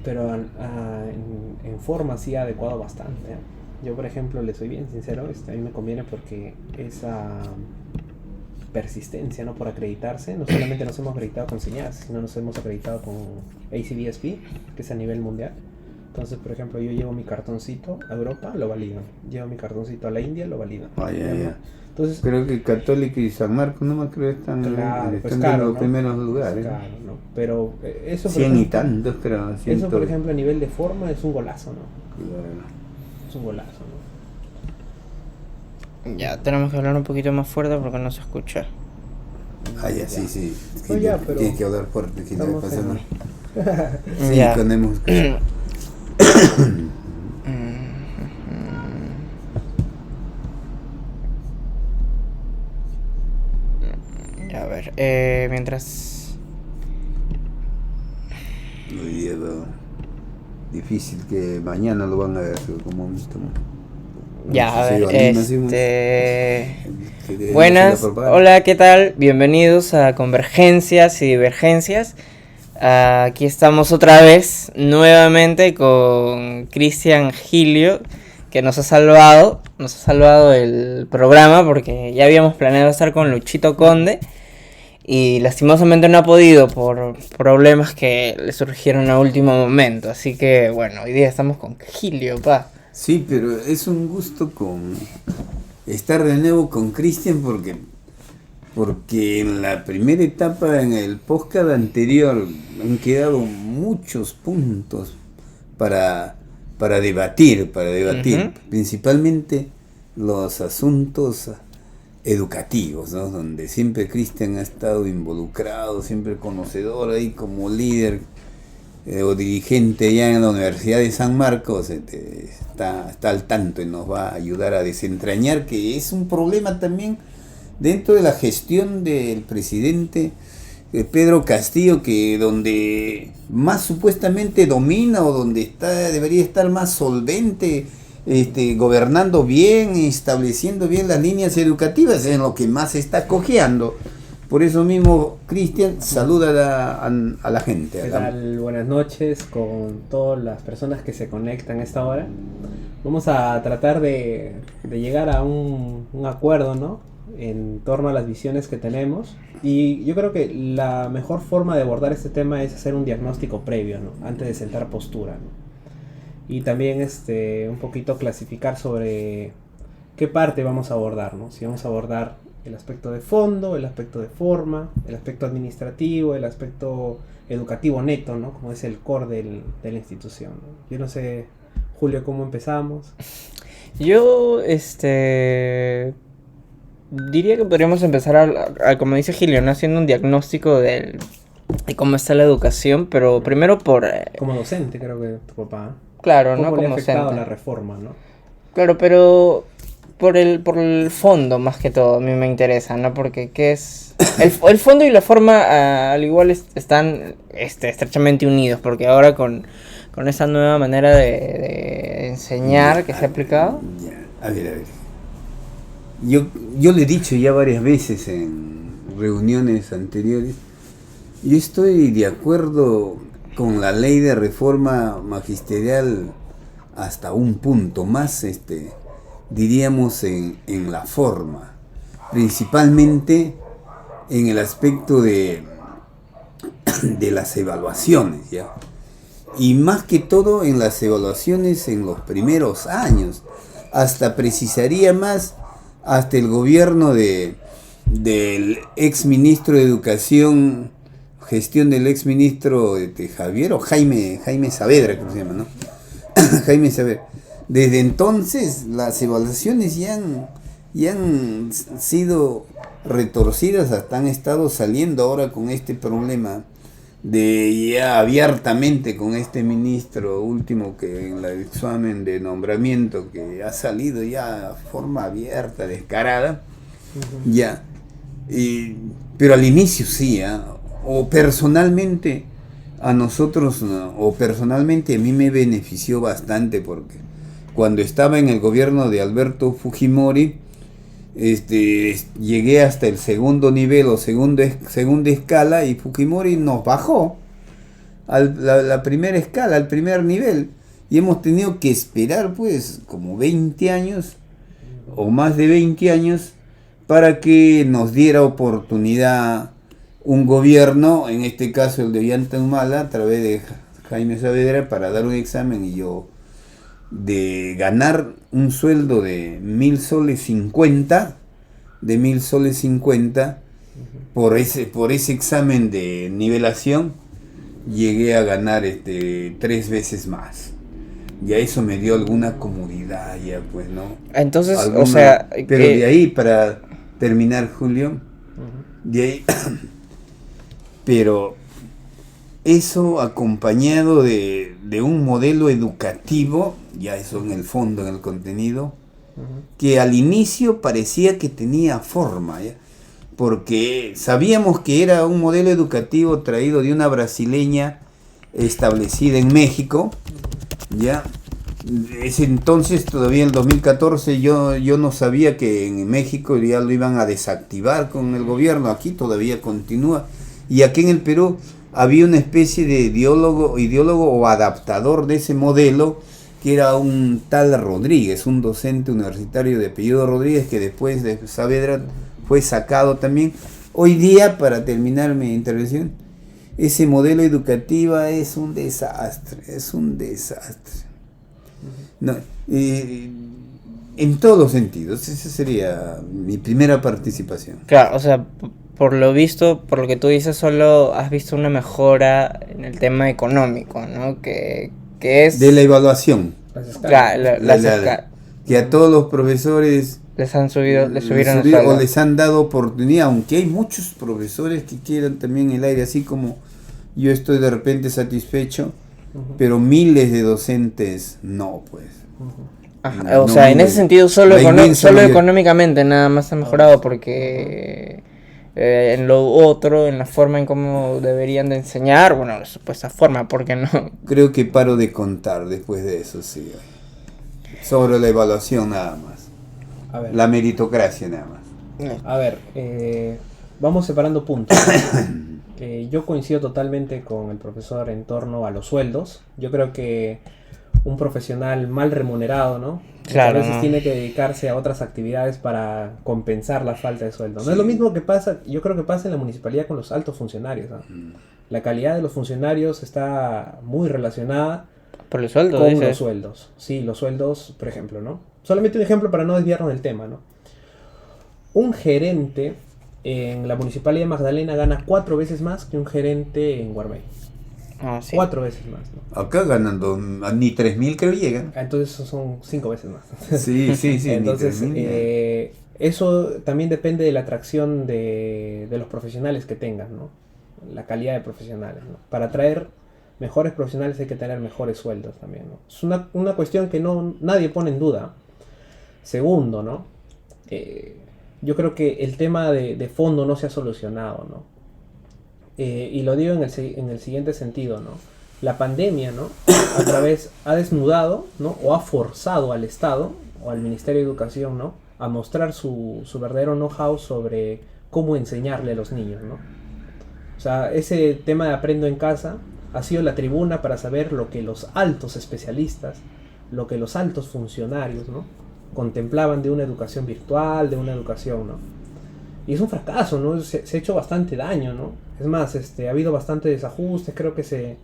Pero en forma sí ha adecuado bastante, ¿eh? Yo, por ejemplo, le soy bien sincero, a mí me conviene porque esa persistencia, ¿no? Por acreditarse, no solamente nos hemos acreditado con señas, sino nos hemos acreditado con ACDSP, que es a nivel mundial. Entonces, por ejemplo, yo llevo mi cartoncito a Europa, lo validan. Llevo mi cartoncito a la India, lo validan. Ya. Entonces, creo que Católica y San Marcos, no me creo, están, claro, pues están en caro, los ¿no? primeros lugares. Claro, ¿no? Pero eso, por 100 ejemplo, y tantos, creo. eso, por ejemplo, a nivel de forma es un golazo, ¿no? Claro. Es un golazo, ¿no? Ya, tenemos que hablar un poquito más fuerte porque no se escucha. Ya, sí. No, ya, pero tienes que hablar fuerte. estamos en... Sí, Ya. tenemos A ver, mientras... Hoy día difícil que mañana lo van a ver como Ya, a ver, que buenas, hola, ¿qué tal? Bienvenidos a Convergencias y Divergencias. Aquí estamos otra vez, nuevamente con Cristian Gilio, que nos ha salvado el programa porque ya habíamos planeado estar con Luchito Conde y lastimosamente no ha podido por problemas que le surgieron a último momento. Así que bueno, hoy día estamos con Gilio, pa. Sí, pero es un gusto estar de nuevo con Cristian porque en la primera etapa, en el podcast anterior, han quedado muchos puntos para debatir, Uh-huh. Principalmente los asuntos educativos, ¿no? Donde siempre Cristian ha estado involucrado, siempre conocedor ahí como líder o dirigente ya en la Universidad de San Marcos, está al tanto y nos va a ayudar a desentrañar que es un problema también dentro de la gestión del presidente Pedro Castillo, que donde más supuestamente domina o donde debería estar más solvente, gobernando bien, estableciendo bien las líneas educativas, es en lo que más se está cojeando. Por eso mismo, Cristian, saluda a la gente. ¿Qué tal? Buenas noches con todas las personas que se conectan a esta hora. Vamos a tratar de llegar a un acuerdo, ¿no? En torno a las visiones que tenemos. Y yo creo que la mejor forma de abordar este tema es hacer un diagnóstico previo, ¿no? Antes de sentar postura, ¿no? Y también un poquito clasificar sobre qué parte vamos a abordar, ¿no? Si vamos a abordar el aspecto de fondo, el aspecto de forma, el aspecto administrativo, el aspecto educativo neto, ¿no? Como es el core de la institución, ¿no? Yo no sé, Julio, ¿cómo empezamos? Yo, diría que podríamos empezar como dice Gilio, ¿no? Haciendo un diagnóstico de cómo está la educación, pero primero por... Como docente, creo que tu papá. Claro, ¿no? ¿Cómo le ha Como afectado docente. la reforma, no? Claro, pero por el fondo más que todo a mí me interesa, ¿no? Porque ¿qué es? El fondo y la forma al igual están estrechamente unidos, porque ahora con esa nueva manera de enseñar que se ha aplicado. A ver. Yo le he dicho ya varias veces en reuniones anteriores, yo estoy de acuerdo con la ley de reforma magisterial hasta un punto más, diríamos en la forma, principalmente en el aspecto de las evaluaciones, ¿ya? Y más que todo en las evaluaciones en los primeros años, hasta precisaría más hasta el gobierno del ex ministro de Educación, gestión del ex ministro Javier o Jaime Saavedra, creo que se llama, ¿no? Jaime Saavedra. Desde entonces las evaluaciones ya han sido retorcidas, hasta han estado saliendo ahora con este problema de ya abiertamente con este ministro último que en el examen de nombramiento que ha salido ya de forma abierta, descarada, ya. Pero al inicio sí, o personalmente a nosotros, o personalmente a mí me benefició bastante porque cuando estaba en el gobierno de Alberto Fujimori, Llegué hasta el segundo nivel o segunda escala y Fukimori nos bajó la primera escala, al primer nivel. Y hemos tenido que esperar pues como 20 años o más de 20 años para que nos diera oportunidad un gobierno, en este caso el de Ollanta Humala, a través de Jaime Saavedra, para dar un examen y yo de ganar un sueldo de 1.000 soles 50, por ese examen de nivelación, llegué a ganar 3 veces más. Y a eso me dio alguna comodidad ya, pues, ¿no? Entonces, o sea... Pero de ahí, para terminar, Julio, de ahí... pero eso acompañado de un modelo educativo, ya eso en el fondo, en el contenido, que al inicio parecía que tenía forma, ¿ya? Porque sabíamos que era un modelo educativo traído de una brasileña establecida en México, ¿ya? Ese entonces, todavía en el 2014, yo no sabía que en México ya lo iban a desactivar con el gobierno. Aquí todavía continúa. Y aquí en el Perú había una especie de ideólogo o adaptador de ese modelo, que era un tal Rodríguez, un docente universitario de apellido Rodríguez, que después de Saavedra fue sacado también. Hoy día, para terminar mi intervención, ese modelo educativo es un desastre, No, en todos los sentidos. Esa sería mi primera participación. Claro, o sea, por lo visto, por lo que tú dices, solo has visto una mejora en el tema económico, ¿no? Que es... De la evaluación. Claro, que a todos los profesores les subieron el sueldo. O les han dado oportunidad, aunque hay muchos profesores que quieran también el aire, así como yo estoy de repente satisfecho, pero miles de docentes no, pues. Ajá, o sea, en ese sentido solo económicamente nada más ha mejorado, porque en lo otro, en la forma en cómo deberían de enseñar, bueno, la supuesta forma, porque no. Creo que paro de contar después de eso, sí. Sobre la evaluación nada más. A ver. La meritocracia nada más. A ver, vamos separando puntos. Yo coincido totalmente con el profesor en torno a los sueldos. Yo creo que un profesional mal remunerado, ¿no? Claro, a veces ¿no? tiene que dedicarse a otras actividades para compensar la falta de sueldo. No es lo mismo que pasa, yo creo que pasa en la municipalidad con los altos funcionarios, ¿no? La calidad de los funcionarios está muy relacionada Por el sueldo, con dices. los sueldos. Sí, los sueldos, por ejemplo, ¿no? Solamente un ejemplo para no desviarnos del tema, ¿no? Un gerente en la municipalidad de Magdalena gana 4 veces más que un gerente en Guarmey. Ah, sí. 4 veces más, ¿no? Acá ganando ni 3.000 creo llegan. Entonces eso son 5 veces más. Sí, Entonces, ni 3.000. eso también depende de la atracción de los profesionales que tengas, ¿no? La calidad de profesionales, ¿no? Para atraer mejores profesionales hay que tener mejores sueldos también, ¿no? Es una cuestión que nadie pone en duda. Segundo, ¿no? Yo creo que el tema de fondo no se ha solucionado, ¿no? Y lo digo en el siguiente sentido, ¿no? La pandemia, ¿no? Ha desnudado, ¿no? O ha forzado al Estado o al Ministerio de Educación, ¿no? A mostrar su verdadero know-how sobre cómo enseñarle a los niños, ¿no? O sea, ese tema de aprendo en casa ha sido la tribuna para saber lo que los altos especialistas, lo que los altos funcionarios, ¿no? Contemplaban de una educación virtual, de una educación, ¿no? Y es un fracaso, ¿no? Se ha hecho bastante daño, ¿no? Es más, ha habido bastante desajustes, creo que se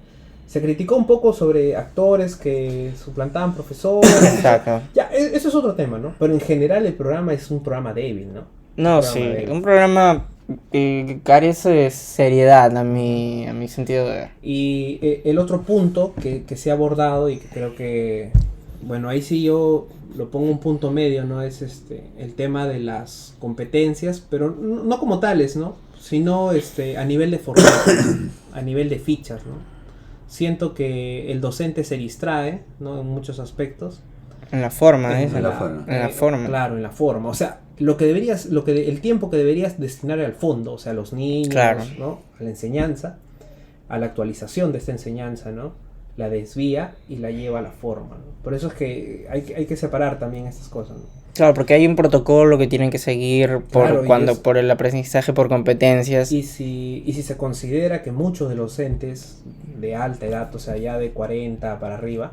criticó un poco sobre actores que suplantaban profesores. Exacto. Ya, eso es otro tema, ¿no? Pero en general el programa es un programa débil, ¿no? No, sí, un programa que carece de seriedad a mi sentido de ver. Y el otro punto que se ha abordado y que creo que, bueno, ahí sí yo lo pongo un punto medio, ¿no? Es el tema de las competencias, pero no como tales, ¿no? Sino a nivel de formación, a nivel de fichas, ¿no? Siento que el docente se distrae, ¿no? En muchos aspectos. En la forma, En la forma. En la forma. Claro, en la forma. O sea, el tiempo que deberías destinar al fondo, o sea, a los niños, Claro. ¿no? A la enseñanza, a la actualización de esta enseñanza, ¿no? la desvía y la lleva a la forma, ¿no? Por eso es que hay que separar también estas cosas, ¿no? Claro, porque hay un protocolo que tienen que seguir Claro, por el aprendizaje por competencias. Y si se considera que muchos de los docentes de alta edad, o sea, ya de 40 para arriba,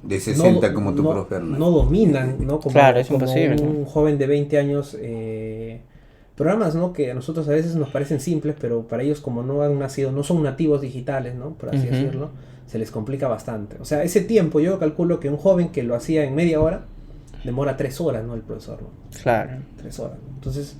De 60 como tu profe Hernán. no dominan, ¿no? Claro, es como imposible, un ¿no? joven de 20 años, programas, ¿no? Que a nosotros a veces nos parecen simples, pero para ellos como no han nacido, no son nativos digitales, ¿no? Por así Ujú. decirlo, se les complica bastante. O sea, ese tiempo yo calculo que un joven que lo hacía en media hora, demora 3 horas, ¿no? El profesor, ¿no? Claro. 3 horas. Entonces,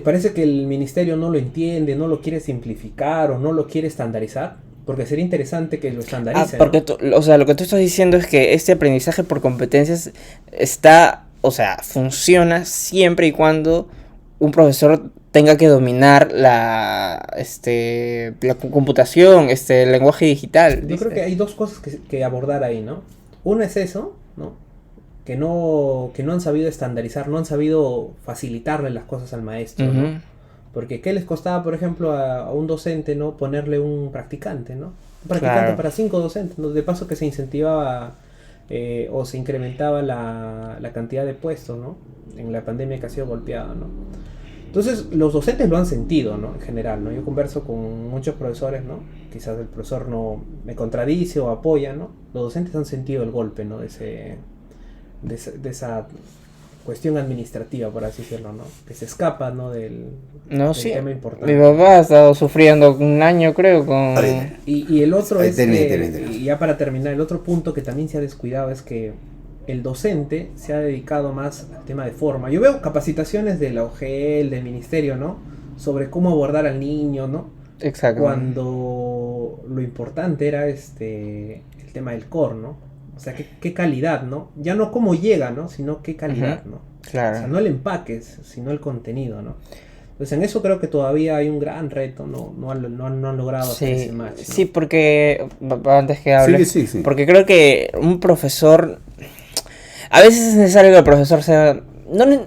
parece que el ministerio no lo entiende, no lo quiere simplificar o no lo quiere estandarizar, porque sería interesante que lo estandarice. Porque ¿no? o sea, lo que tú estás diciendo es que este aprendizaje por competencias está, o sea, funciona siempre y cuando un profesor tenga que dominar la computación, el lenguaje digital. Yo creo que hay dos cosas que abordar ahí, ¿no? Una es eso, ¿no? Que no han sabido estandarizar, no han sabido facilitarle las cosas al maestro, Ujú. ¿no? Porque ¿qué les costaba, por ejemplo, a un docente, ¿no? Ponerle un practicante, ¿no? Un practicante Claro. para 5 docentes, ¿no? De paso que se incentivaba o se incrementaba la cantidad de puestos, ¿no? En la pandemia que ha sido golpeada, ¿no? Entonces, los docentes lo han sentido, ¿no? En general, ¿no? Yo converso con muchos profesores, ¿no? Quizás el profesor no me contradice o apoya, ¿no? Los docentes han sentido el golpe, ¿no? De esa cuestión administrativa, por así decirlo, ¿no? Que se escapa, ¿no? No, del sí. tema importante. Mi papá ha estado sufriendo un año, creo, con... Y el otro es Termina. y ya para terminar, el otro punto que también se ha descuidado es que el docente se ha dedicado más al tema de forma. Yo veo capacitaciones de la OGEL, del ministerio, ¿no? Sobre cómo abordar al niño, ¿no? Exacto. Cuando lo importante era el tema del core, ¿no? O sea, qué calidad, ¿no? Ya no cómo llega, ¿no? Sino qué calidad, Ujú. ¿no? Claro. O sea, no el empaque, sino el contenido, ¿no? Entonces en eso creo que todavía hay un gran reto, no han logrado hacer ese match, ¿no? Sí, porque antes que hables, Sí. porque creo que un profesor, a veces es necesario que el profesor sea,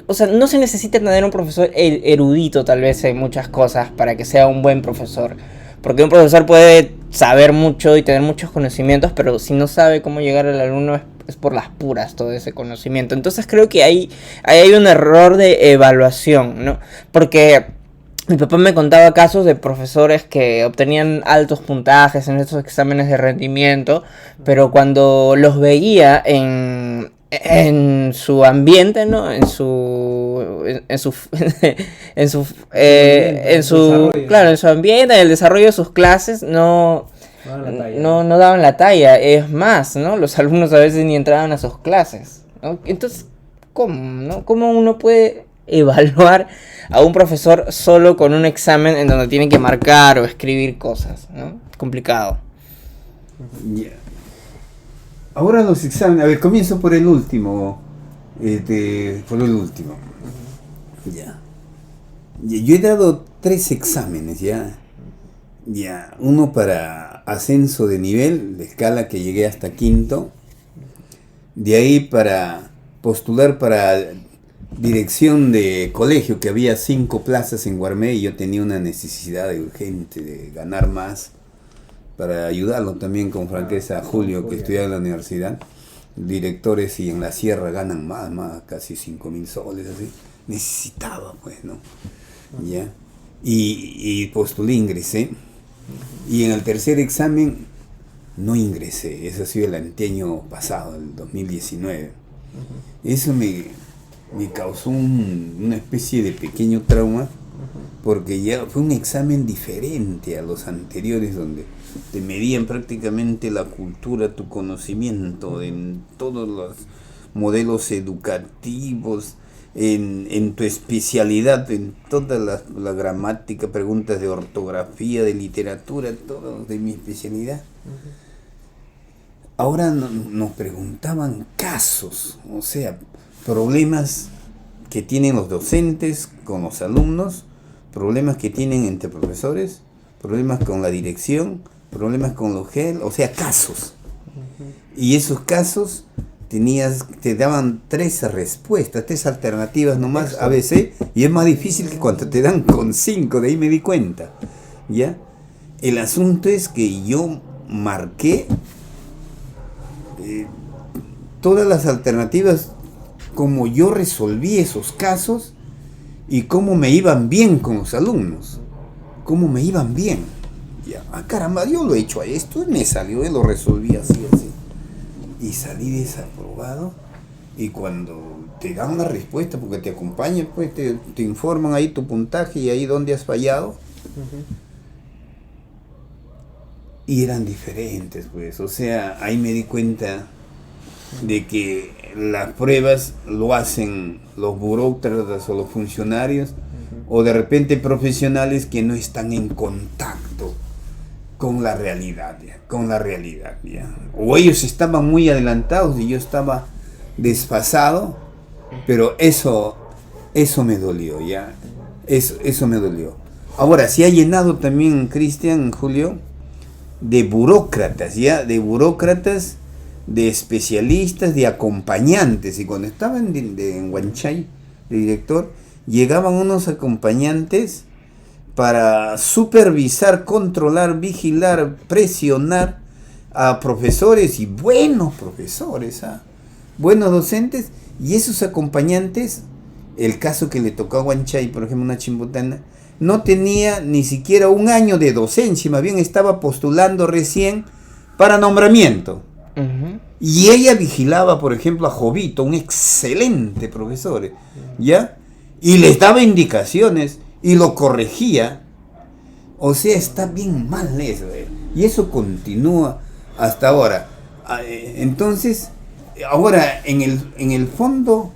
o sea, no se necesita tener un profesor erudito tal vez en muchas cosas para que sea un buen profesor, porque un profesor puede saber mucho y tener muchos conocimientos, pero si no sabe cómo llegar al alumno es por las puras todo ese conocimiento. Entonces creo que ahí hay un error de evaluación, ¿no? Porque mi papá me contaba casos de profesores que obtenían altos puntajes en estos exámenes de rendimiento, pero cuando los veía en su ambiente, ¿no? En su Desarrollo. claro, en su ambiente, en el desarrollo de sus clases, no daban la talla. no daban la talla. Es más, ¿no? Los alumnos a veces ni entraban a sus clases, ¿no? Entonces, ¿cómo, no? ¿Cómo uno puede evaluar a un profesor solo con un examen en donde tiene que marcar o escribir cosas, ¿no? Complicado. Ya. Ahora los exámenes, a ver, comienzo por el último. Ya. Yo he dado 3 exámenes ya. Ya. Uno para ascenso de nivel, de escala que llegué hasta quinto. De ahí para postular para dirección de colegio, que había 5 plazas en Guarmey y yo tenía una necesidad urgente de ganar más. Para ayudarlo también con franqueza a Julio, que estudia en la universidad. Directores y en la sierra ganan más, casi 5.000 soles, así. Necesitaba, pues, ¿no? Ya. Y postulé, ingresé. Y en el tercer examen no ingresé. Eso ha sido el año pasado, el 2019. Eso me causó una especie de pequeño trauma, porque ya fue un examen diferente a los anteriores, donde te medían prácticamente la cultura, tu conocimiento en todos los modelos educativos, en tu especialidad, en toda la gramática, preguntas de ortografía, de literatura, todo de mi especialidad. Ahora nos preguntaban casos, o sea, problemas que tienen los docentes con los alumnos, problemas que tienen entre profesores, problemas con la dirección, problemas con los GEL, o sea, casos. Y esos casos te daban 3 respuestas, 3 alternativas nomás, ABC, y es más difícil que cuando te dan con 5, de ahí me di cuenta. ¿Ya? El asunto es que yo marqué todas las alternativas, como yo resolví esos casos y cómo me iban bien con los alumnos, cómo me iban bien. Ya, caramba, yo lo he hecho a esto y me salió, lo resolví así, y salí desaprobado. Y cuando te dan la respuesta, porque te acompañan, pues te informan ahí tu puntaje y ahí donde has fallado. Ujú. Y eran diferentes, pues. O sea, ahí me di cuenta de que las pruebas lo hacen los burócratas o los funcionarios, o de repente profesionales que no están en contacto con la realidad, ya. O ellos estaban muy adelantados y yo estaba desfasado, pero eso me dolió, ya. Eso me dolió. Ahora, se ha llenado también, Cristian, Julio, de burócratas, ya, de especialistas, de acompañantes. Y cuando estaba en Huanchay, de director, llegaban unos acompañantes para supervisar, controlar, vigilar, presionar a profesores, y buenos profesores, buenos docentes, y esos acompañantes, el caso que le tocó a Huanchay, por ejemplo, una chimbotana, no tenía ni siquiera un año de docencia, más bien estaba postulando recién para nombramiento. Ujú. Y ella vigilaba, por ejemplo, a Jovito, un excelente profesor, ¿ya? Y les daba indicaciones y lo corregía. O sea, está bien mal eso, y eso continúa hasta ahora. Entonces, ahora, en el fondo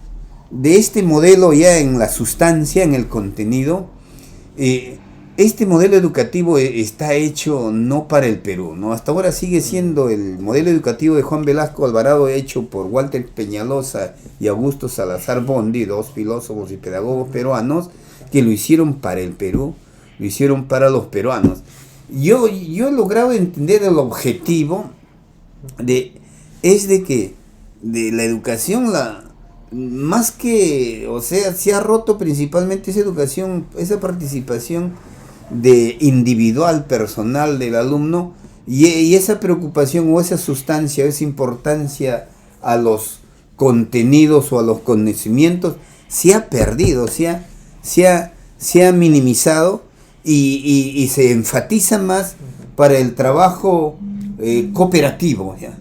de este modelo, ya en la sustancia, en el contenido, este modelo educativo está hecho no para el Perú, ¿no? Hasta ahora sigue siendo el modelo educativo de Juan Velasco Alvarado, hecho por Walter Peñalosa y Augusto Salazar Bondi, dos filósofos y pedagogos peruanos, que lo hicieron para el Perú, lo hicieron para los peruanos. Yo he logrado entender el objetivo es de que de la educación, más que, o sea, se ha roto principalmente esa educación, esa participación de individual, personal del alumno, y esa preocupación o esa sustancia, esa importancia a los contenidos o a los conocimientos se ha perdido, se ha minimizado, y se enfatiza más para el trabajo cooperativo, ¿ya?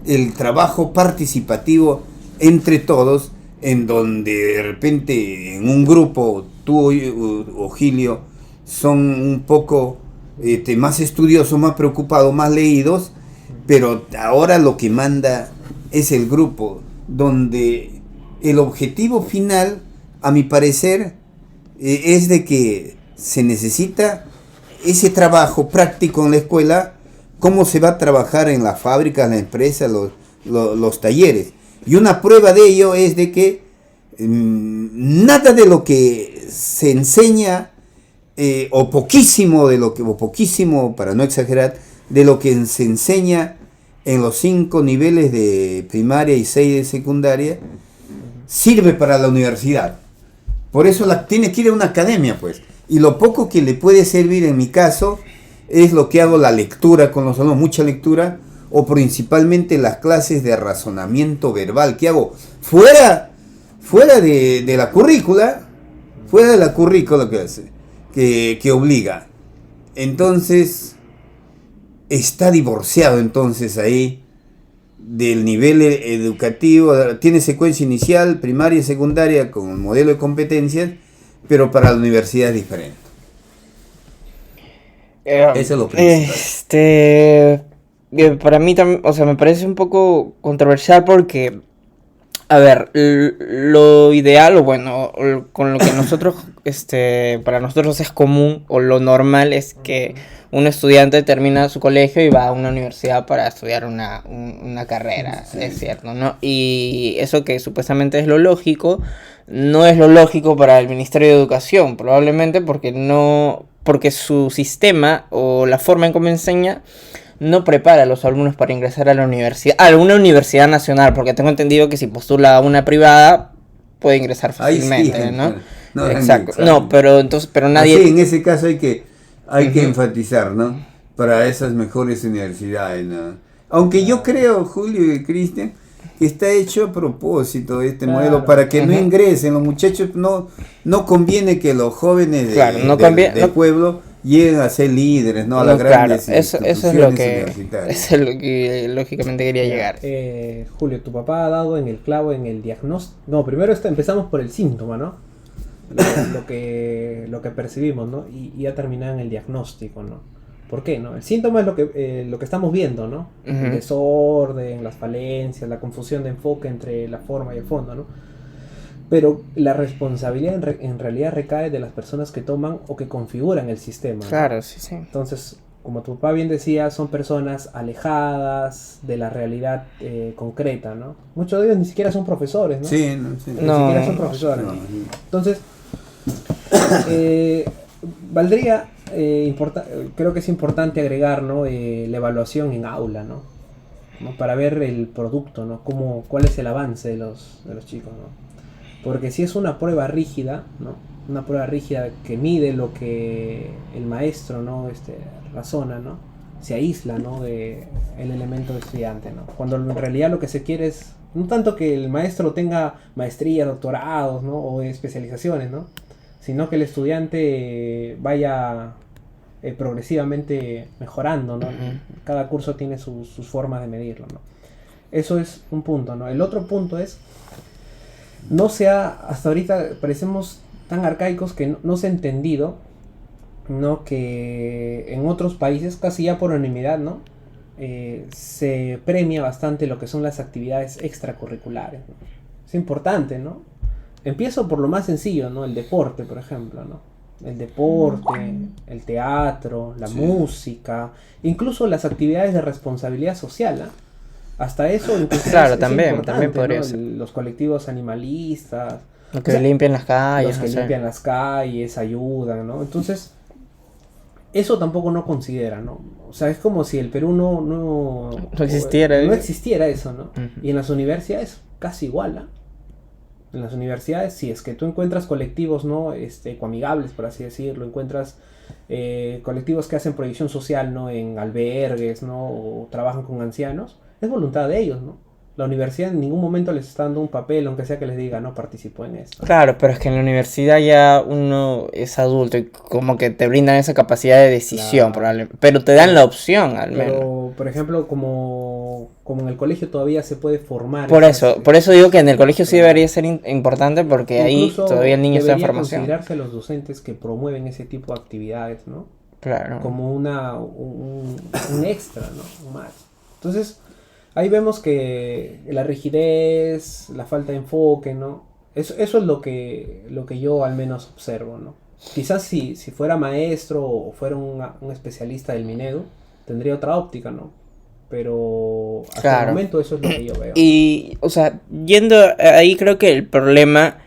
El trabajo participativo entre todos, en donde de repente en un grupo tú o Gilio son un poco más estudiosos, más preocupados, más leídos, pero ahora lo que manda es el grupo, donde el objetivo final, a mi parecer, es de que se necesita ese trabajo práctico en la escuela, cómo se va a trabajar en la fábrica, en la empresa, los talleres. Y una prueba de ello es de que nada de lo que se enseña, o poquísimo, para no exagerar, de lo que se enseña en los 5 niveles de primaria y 6 de secundaria, sirve para la universidad. Por eso tiene que ir a una academia, pues. Y lo poco que le puede servir, en mi caso, es lo que hago, la lectura con los alumnos, mucha lectura, o principalmente las clases de razonamiento verbal que hago fuera de la currícula, que obliga. Entonces, está divorciado entonces ahí del nivel educativo, tiene secuencia inicial, primaria y secundaria con el modelo de competencias, pero para la universidad es diferente. Eso es lo principal. Para mí también, o sea, me parece un poco controversial porque, a ver, lo ideal, o bueno, con lo que nosotros, para nosotros es común, o lo normal es que un estudiante termina su colegio y va a una universidad para estudiar una carrera, sí. Es cierto, ¿no? Y eso que supuestamente es lo lógico, no es lo lógico para el Ministerio de Educación, probablemente porque su sistema o la forma en cómo enseña no prepara a los alumnos para ingresar a la universidad, a alguna universidad nacional, porque tengo entendido que si postula a una privada puede ingresar fácilmente, sí, ¿no? No, exacto. No, pero nadie. Sí, en ese caso hay que enfatizar, ¿no? para esas mejores universidades, ¿no? Aunque yo creo, Julio y Cristian, que está hecho a propósito este modelo para que no ingresen los muchachos. No conviene que los jóvenes del pueblo lleguen a ser líderes, ¿no? A las grandes instituciones universitarias. Eso es lo que lógicamente quería llegar. Julio, tu papá ha dado en el clavo en el diagnóstico. No, primero empezamos por el síntoma, ¿no? Lo que percibimos, ¿no? Y ya terminado en el diagnóstico, ¿no? ¿Por qué, no? El síntoma es lo que estamos viendo, ¿no? El desorden, las falencias, la confusión de enfoque entre la forma y el fondo, ¿no? Pero la responsabilidad en realidad recae de las personas que toman o que configuran el sistema, ¿no? Claro, sí. Entonces, como tu papá bien decía, son personas alejadas de la realidad concreta, ¿no? Muchos de ellos ni siquiera son profesores, ¿no? Sí, ni siquiera son profesores. Entonces, valdría, creo que es importante agregar, ¿no? La evaluación en aula, ¿no? Para ver el producto, ¿no? Cuál es el avance de los chicos, ¿no? Porque si es una prueba rígida, ¿no? Una prueba rígida que mide lo que el maestro, ¿no? Razona, ¿no? Se aísla, ¿no? De el elemento del estudiante, ¿no? Cuando en realidad lo que se quiere es no tanto que el maestro tenga maestría, doctorados, ¿no? O especializaciones, ¿no? Sino que el estudiante vaya progresivamente mejorando, ¿no? Cada curso tiene sus formas de medirlo, ¿no? Eso es un punto, ¿no? El otro punto es, hasta ahorita parecemos tan arcaicos que no se ha entendido, ¿no? Que en otros países, casi ya por unanimidad, ¿no? Se premia bastante lo que son las actividades extracurriculares, ¿no? Es importante, ¿no? Empiezo por lo más sencillo, ¿no? El deporte, por ejemplo, ¿no? El deporte, el teatro, la música, incluso las actividades de responsabilidad social, ¿eh? Hasta eso claro, también podría, ¿no? ser. Los colectivos animalistas, los que limpian las calles, limpian las calles, ayudan, ¿no? Entonces, eso tampoco no considera, ¿no? O sea, es como si el Perú no existiera. No existiera eso, ¿no? Y en las universidades casi igual, ¿eh? En las universidades, si es que tú encuentras colectivos, ¿no? Ecoamigables, por así decirlo, encuentras colectivos que hacen proyección social, ¿no? En albergues, ¿no? O trabajan con ancianos, es voluntad de ellos, ¿no? La universidad en ningún momento les está dando un papel, aunque sea que les diga, no participó en esto. Claro, pero es que en la universidad ya uno es adulto y como que te brindan esa capacidad de decisión, probablemente. Pero te dan la opción, al menos. Pero, por ejemplo, como en el colegio todavía se puede formar. Por eso digo que en el colegio sí debería ser importante, porque incluso ahí todavía el niño está en formación. Debería considerarse los docentes que promueven ese tipo de actividades, ¿no? Claro. Como un extra, ¿no? Un más. Entonces, ahí vemos que la rigidez, la falta de enfoque, ¿no? Eso es lo que yo al menos observo, ¿no? Quizás si fuera maestro o fuera un especialista del Minedu, tendría otra óptica, ¿no? Pero hasta el momento eso es lo que yo veo. Y, o sea, yendo ahí, creo que el problema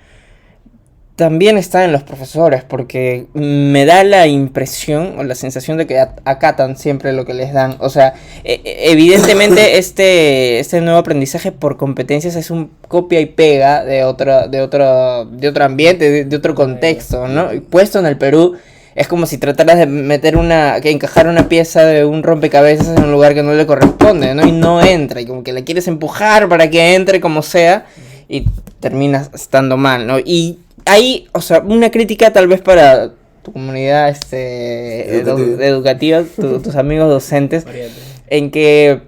también está en los profesores, porque me da la impresión o la sensación de que acatan siempre lo que les dan. O sea, evidentemente este nuevo aprendizaje por competencias es un copia y pega de otro ambiente, de otro contexto, ¿no? Puesto en el Perú, es como si trataras de encajar una pieza de un rompecabezas en un lugar que no le corresponde, ¿no? Y no entra, y como que la quieres empujar para que entre como sea, y terminas estando mal, ¿no? Y ahí, o sea, una crítica tal vez para tu comunidad educativa, tus amigos docentes, en que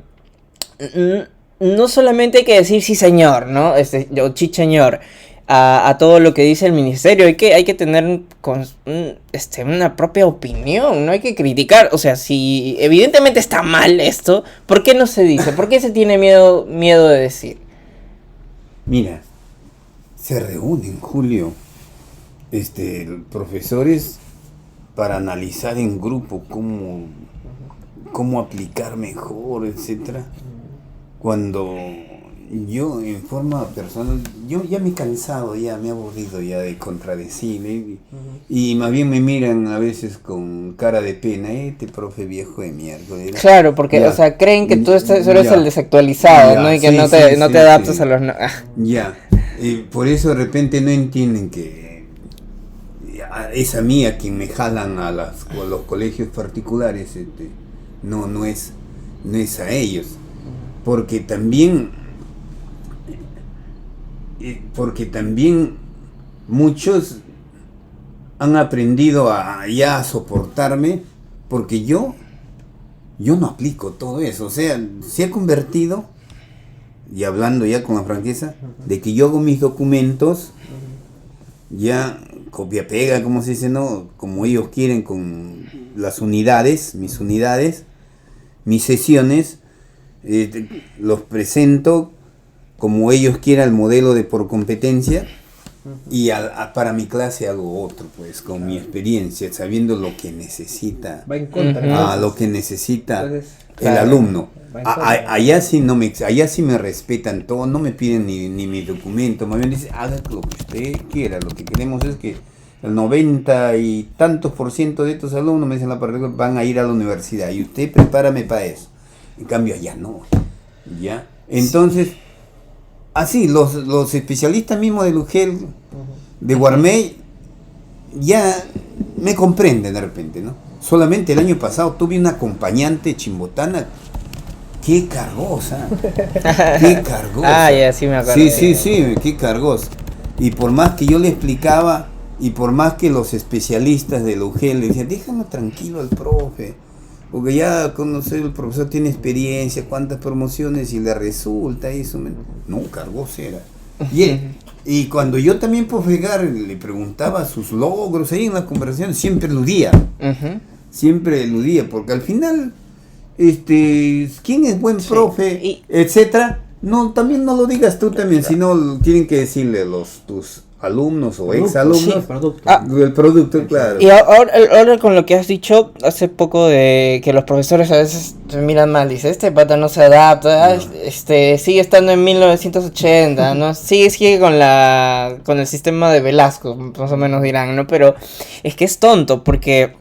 no solamente hay que decir sí señor, ¿no? O sí señor, a todo lo que dice el ministerio, hay que tener una propia opinión, no hay que criticar. O sea, si evidentemente está mal esto, ¿por qué no se dice? ¿Por qué se tiene miedo de decir? Mira, se reúnen, Julio, profesores para analizar en grupo cómo aplicar mejor, etcétera. Cuando yo en forma personal, yo ya me he cansado, ya me he aburrido ya de contradecir, y más bien me miran a veces con cara de pena, profe viejo de mierda. Claro, porque, o sea, creen que tú eres el desactualizado, ¿no? Y que no te adaptas a los... Ya, por eso de repente no entienden que es a mí a quien me jalan a los colegios particulares no es a ellos, porque también muchos han aprendido a soportarme, porque yo no aplico todo eso. O sea, se ha convertido, y hablando ya con la franqueza, de que yo hago mis documentos, ya copia-pega, como se dice, ¿no? Como ellos quieren, con las unidades, mis sesiones, los presento como ellos quieran, el modelo de por competencia, y para mi clase hago otro, pues, con mi experiencia, sabiendo lo que necesita. Va en contra. Lo que necesita. Entonces, el alumno. va en contra. Allá sí me respetan todo, no me piden ni mi documento, más bien dicen, haga lo que usted quiera. Lo que queremos es que el 90 y tantos % de estos alumnos, me dicen la parte, van a ir a la universidad, y usted prepárame para eso. En cambio allá no. ¿Ya? Entonces, así, los especialistas mismos de Lugel, de Guarmey, ya me comprenden de repente, ¿no? Solamente el año pasado tuve una acompañante chimbotana, qué cargosa, qué cargosa. Ah, ya, sí me acuerdo. Sí, qué cargosa. Y por más que yo le explicaba, y por más que los especialistas de Lugel le decían, déjame tranquilo al profe, porque ya conocer, el profesor tiene experiencia, cuántas promociones, y le resulta eso. No, cargosa era. Y cuando yo también por fregar le preguntaba sus logros ahí en las conversaciones, siempre eludía, porque al final, quién es buen profe, etcétera, no, también no lo digas tú también, sino tienen que decirle tus alumnos o exalumnos, el producto, claro. Y ahora con lo que has dicho hace poco de que los profesores a veces te miran mal, dice, este pata no se adapta, sigue estando en 1980, ¿no? Sigue con el sistema de Velasco, más o menos dirán, ¿no? Pero es que es tonto, porque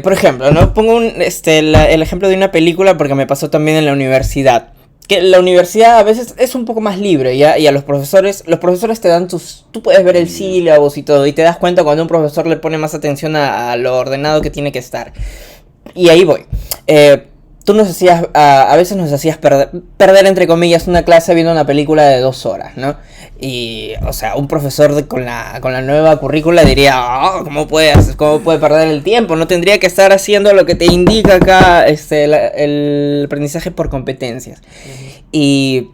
por ejemplo, ¿no? Pongo el ejemplo de una película, porque me pasó también en la universidad. Que la universidad a veces es un poco más libre, ¿ya? Y a los profesores te dan tú puedes ver el sílabus y todo, y te das cuenta cuando un profesor le pone más atención a lo ordenado que tiene que estar. Y ahí voy. Tú a veces nos hacías perder, entre comillas, una clase viendo una película de 2 horas, ¿no? Y, o sea, un profesor con la nueva currícula diría, ¿cómo puede perder el tiempo? No tendría que estar haciendo lo que te indica acá el aprendizaje por competencias. Y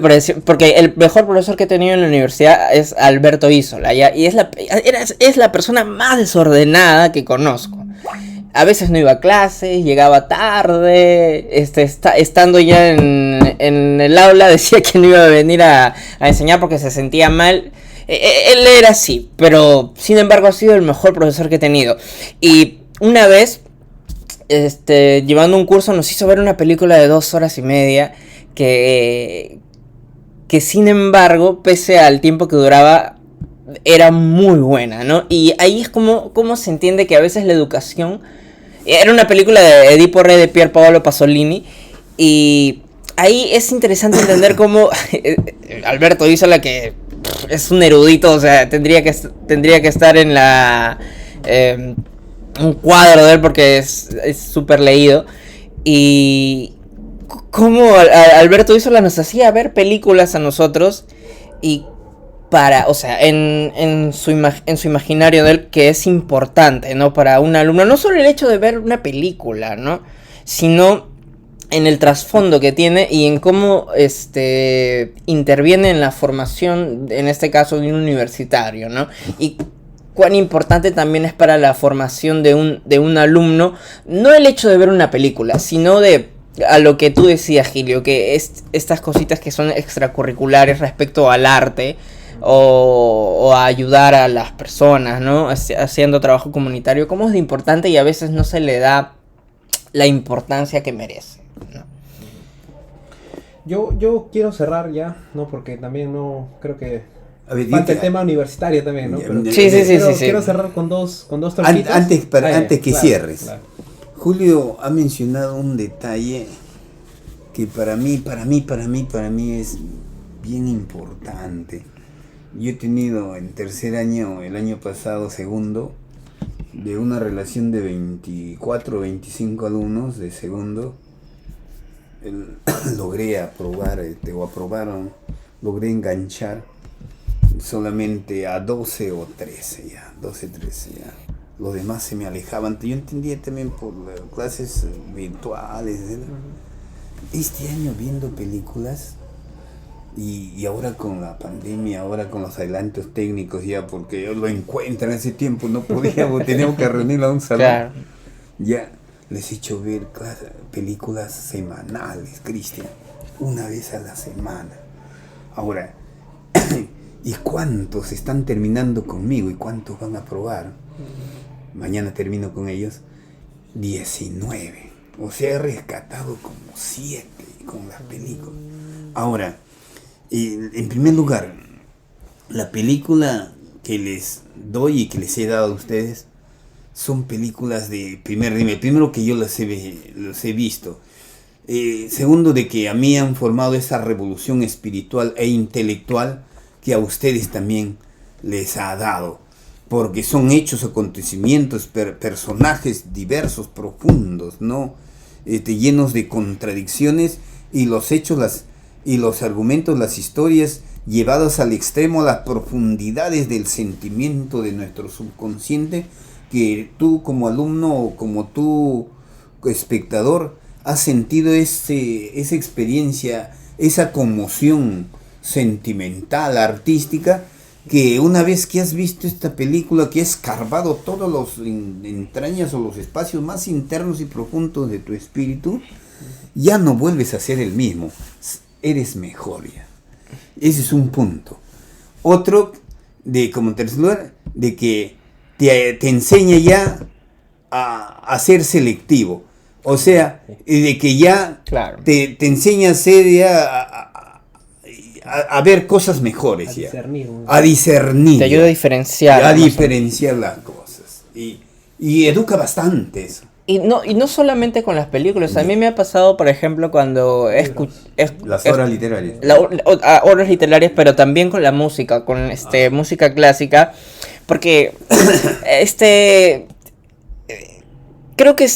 porque el mejor profesor que he tenido en la universidad es Alberto Isola, ¿ya? Y es la persona más desordenada que conozco. A veces no iba a clases, llegaba tarde, estando ya en el aula decía que no iba a venir a enseñar porque se sentía mal. Él era así, pero sin embargo ha sido el mejor profesor que he tenido. Y una vez, llevando un curso, nos hizo ver una película de 2 horas y media que sin embargo, pese al tiempo que duraba, era muy buena, ¿no? Y ahí es como se entiende que a veces la educación... Era una película de Edipo Rey de Pier Paolo Pasolini, y ahí es interesante entender cómo Alberto Isola, que es un erudito, o sea, tendría que estar en un cuadro de él porque es súper leído, y cómo Alberto Isola nos hacía ver películas a nosotros, y o sea, en su imaginario de él, que es importante, ¿no? Para un alumno, no solo el hecho de ver una película, ¿no? Sino en el trasfondo que tiene y en cómo interviene en la formación, en este caso de un universitario, ¿no? Y cuán importante también es para la formación de un alumno, no el hecho de ver una película, sino a lo que tú decías, Gilio, que estas cositas que son extracurriculares respecto al arte, o a ayudar a las personas, ¿no? Haciendo trabajo comunitario, cómo es de importante y a veces no se le da la importancia que merece, ¿no? Yo quiero cerrar ya, ¿no? Porque también no creo que Falta el tema universitario también, ¿no? Pero sí. Quiero cerrar con dos tópicos. Antes que cierres. Claro. Julio ha mencionado un detalle que para mí es bien importante. Yo he tenido en tercer año, el año pasado segundo, de una relación de 24 o 25 alumnos de segundo, logré logré enganchar solamente a 12 o 13 ya, 12, 13 ya. Los demás se me alejaban. Yo entendía también por clases virtuales. Este año viendo películas y ahora con la pandemia, ahora con los adelantos técnicos ya, porque yo lo encuentro en ese tiempo, no podíamos, teníamos que reunirlo a un salón. Claro. Ya les he hecho ver películas semanales, Cristian, una vez a la semana. Ahora, ¿y cuántos están terminando conmigo y cuántos van a probar? Mañana termino con ellos. 19. O sea, he rescatado como 7 con las películas. Ahora, en primer lugar, la película que les doy y que les he dado a ustedes son películas de primer nivel. Primero, que yo los he visto. Segundo, de que a mí han formado esa revolución espiritual e intelectual que a ustedes también les ha dado. Porque son hechos, acontecimientos, personajes diversos, profundos, ¿no? Llenos de contradicciones, y los hechos y los argumentos, las historias llevadas al extremo, a las profundidades del sentimiento de nuestro subconsciente, que tú como alumno o como tú espectador has sentido esa experiencia, esa conmoción sentimental, artística, que una vez que has visto esta película, que has escarbado todos los entrañas o los espacios más internos y profundos de tu espíritu, ya no vuelves a ser el mismo, eres mejor ya. Ese es un punto. Otro, como tercer lugar, de que te enseña ya a ser selectivo. O sea, de que ya Claro. te enseña a ser ya a ver cosas mejores, A ya. discernir, ¿no? A discernir. Te ayuda a diferenciar. A más o diferenciar las cosas. Y educa bastante eso. Y no solamente con las películas. A mí me ha pasado, por ejemplo, cuando Las obras literarias. Obras literarias, pero también con la música, con música clásica, porque creo que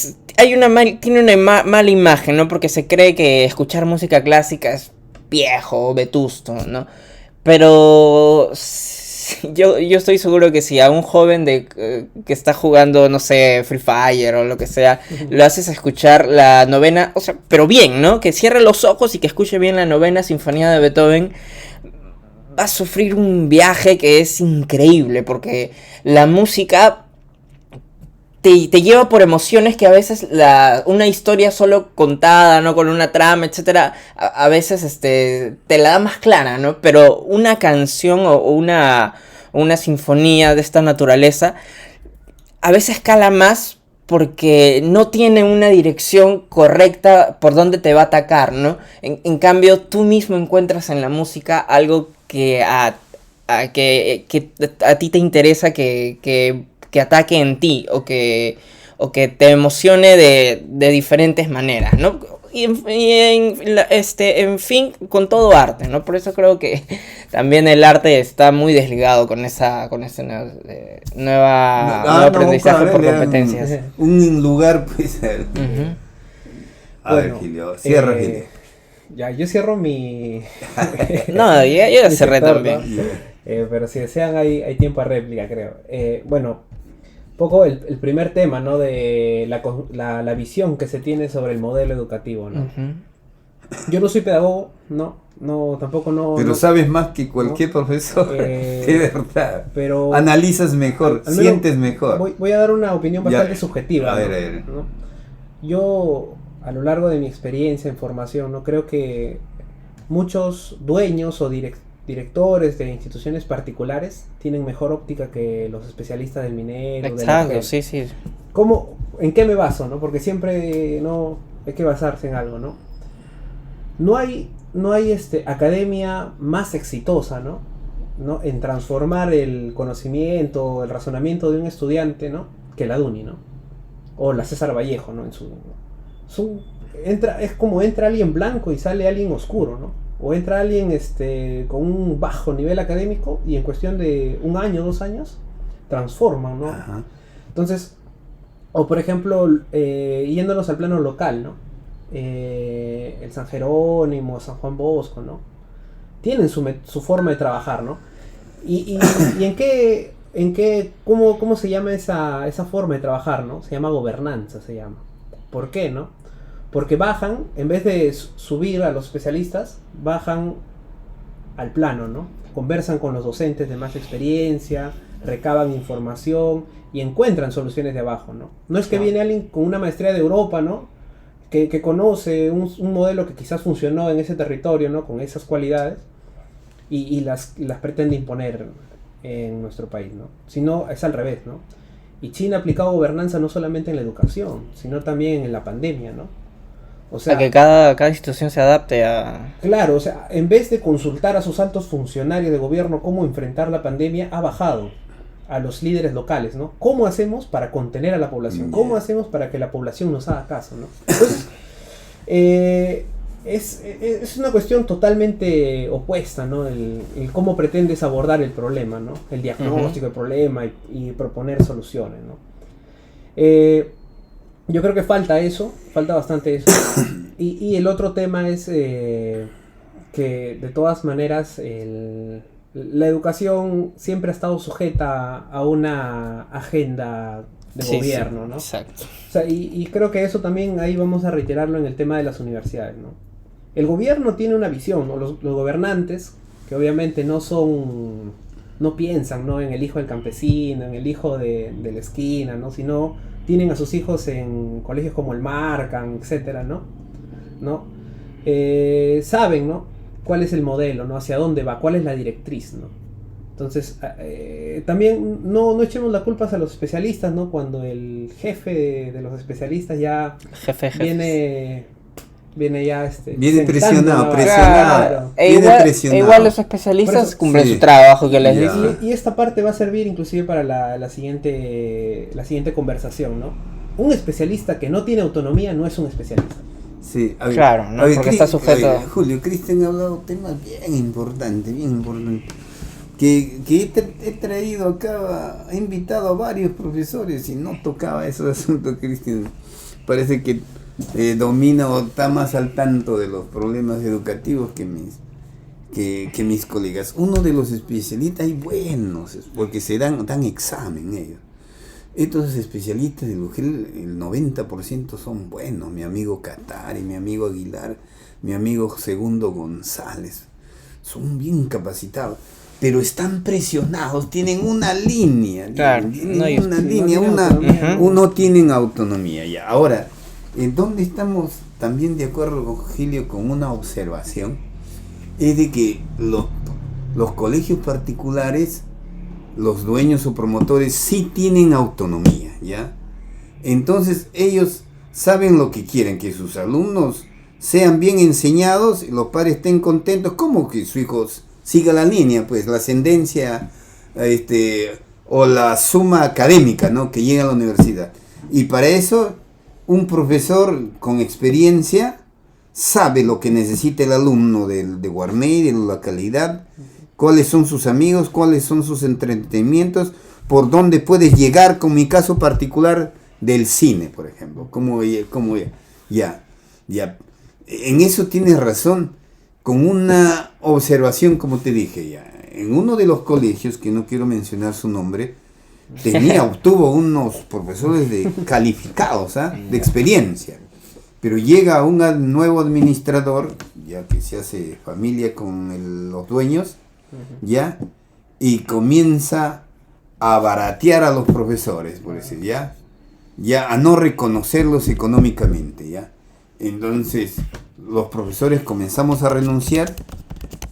tiene una mala imagen, ¿no? Porque se cree que escuchar música clásica es viejo, vetusto, ¿no? Pero yo estoy seguro que si a un joven que está jugando, no sé, Free Fire o lo que sea, lo haces escuchar la novena, o sea, pero bien, ¿no? Que cierre los ojos y que escuche bien la novena sinfonía de Beethoven, va a sufrir un viaje que es increíble, porque la música te lleva por emociones que a veces una historia solo contada, ¿no? Con una trama, etcétera, a veces te la da más clara, ¿no? Pero una canción o una sinfonía de esta naturaleza a veces cala más porque no tiene una dirección correcta por donde te va a atacar, ¿no? En cambio, tú mismo encuentras en la música algo que a ti te interesa que ataque en ti o que te emocione de diferentes maneras, ¿no? En fin, con todo arte, ¿no? Por eso creo que también el arte está muy desligado con ese nuevo aprendizaje por competencias. Un lugar, pues. A ver, Bueno, Gilio, cierra, Gilio. Ya, yo cierro mi... No, yo ya mi cerré sector, también. ¿no? Pero si desean hay tiempo a réplica, creo. Bueno, poco el primer tema, ¿no? De la visión que se tiene sobre el modelo educativo, ¿no? Yo no soy pedagogo, no, tampoco no... Pero no, sabes más que cualquier profesor, de verdad. Pero analizas mejor, al menos sientes mejor. Voy a dar una opinión bastante Ya, subjetiva. a ver, ¿no? a ver. ¿No? Yo, a lo largo de mi experiencia en formación, no creo que muchos dueños o directores de instituciones particulares tienen mejor óptica que los especialistas del Minero. Exacto, sí. ¿En qué me baso, no? Porque siempre no hay que basarse en algo, ¿no? No hay academia más exitosa, ¿no? En transformar el conocimiento, el razonamiento de un estudiante, ¿no? Que la DUNI, ¿no? O la César Vallejo, ¿no? Es como entra alguien blanco y sale alguien oscuro, ¿no? O entra alguien con un bajo nivel académico y en cuestión de 1 año, 2 años, transforma, ¿no? Ajá. Entonces, o por ejemplo, yéndonos al plano local, ¿no? El San Jerónimo, San Juan Bosco, ¿no? Tienen su forma de trabajar, ¿no? Y cómo se llama esa forma de trabajar, ¿no? Se llama gobernanza, se llama. ¿Por qué, no? Porque bajan, en vez de subir a los especialistas, bajan al plano, ¿no? Conversan con los docentes de más experiencia, recaban información y encuentran soluciones de abajo, ¿no? No es que viene alguien con una maestría de Europa, ¿no? Que conoce un modelo que quizás funcionó en ese territorio, ¿no? Con esas cualidades y las pretende imponer en nuestro país, ¿no? Sino es al revés, ¿no? Y China ha aplicado gobernanza no solamente en la educación, sino también en la pandemia, ¿no? O sea, que cada institución se adapte a... Claro, o sea, en vez de consultar a sus altos funcionarios de gobierno cómo enfrentar la pandemia, ha bajado a los líderes locales, ¿no? ¿Cómo hacemos para contener a la población? ¿Cómo hacemos para que la población nos haga caso, ¿no? Entonces, es una cuestión totalmente opuesta, ¿no? El cómo pretendes abordar el problema, ¿no? El diagnóstico del problema y proponer soluciones, ¿no? Yo creo que falta bastante eso. Y el otro tema es que de todas maneras la educación siempre ha estado sujeta a una agenda de gobierno, ¿no? Exacto. O sea, y creo que eso también ahí vamos a reiterarlo en el tema de las universidades, ¿no? El gobierno tiene una visión, ¿no? Los gobernantes, que obviamente no piensan, ¿no? En el hijo del campesino, en el hijo de la esquina, ¿no? Sino tienen a sus hijos en colegios como el Marcan, etcétera, ¿no? Saben, ¿no? Cuál es el modelo, ¿no? Hacia dónde va, cuál es la directriz, ¿no? Entonces, también no echemos la culpa a los especialistas, ¿no? Cuando el jefe de los especialistas ya viene ya viene presionado. Claro. Igual los especialistas cumplen su trabajo que les dice. Y esta parte va a servir inclusive para la siguiente conversación, ¿no? Un especialista que no tiene autonomía no es un especialista. Sí, claro, ¿no? Porque está sujeto. Julio, Cristian ha hablado de temas bien importantes. Que he traído acá, he invitado a varios profesores y no tocaba esos asuntos, Cristian. Parece que domina o está más al tanto de los problemas educativos que mis colegas. Uno de los especialistas, hay buenos, porque dan examen ellos. Estos especialistas de UGEL, el 90% son buenos. Mi amigo Catari, mi amigo Aguilar, mi amigo Segundo González. Son bien capacitados, pero están presionados, tienen una línea. Claro, no tienen autonomía ya. Ahora, ¿en dónde estamos también de acuerdo con Gilio con una observación? Es de que los colegios particulares, los dueños o promotores sí tienen autonomía, ¿ya? Entonces ellos saben lo que quieren, que sus alumnos sean bien enseñados, y los padres estén contentos, como que su hijo siga la línea, pues la ascendencia o la suma académica, ¿no? Que llega a la universidad. Y para eso un profesor con experiencia sabe lo que necesita el alumno de Guarmey, de la localidad, cuáles son sus amigos, cuáles son sus entretenimientos, por dónde puedes llegar, con mi caso particular del cine, por ejemplo. Ya. En eso tienes razón, con una observación, como te dije ya. En uno de los colegios, que no quiero mencionar su nombre, obtuvo unos profesores calificados, de experiencia. Pero llega un nuevo administrador, ya que se hace familia con los dueños, ¿ya? Y comienza a baratear a los profesores, por decir, ¿ya? A no reconocerlos económicamente, ¿ya? Entonces, los profesores comenzamos a renunciar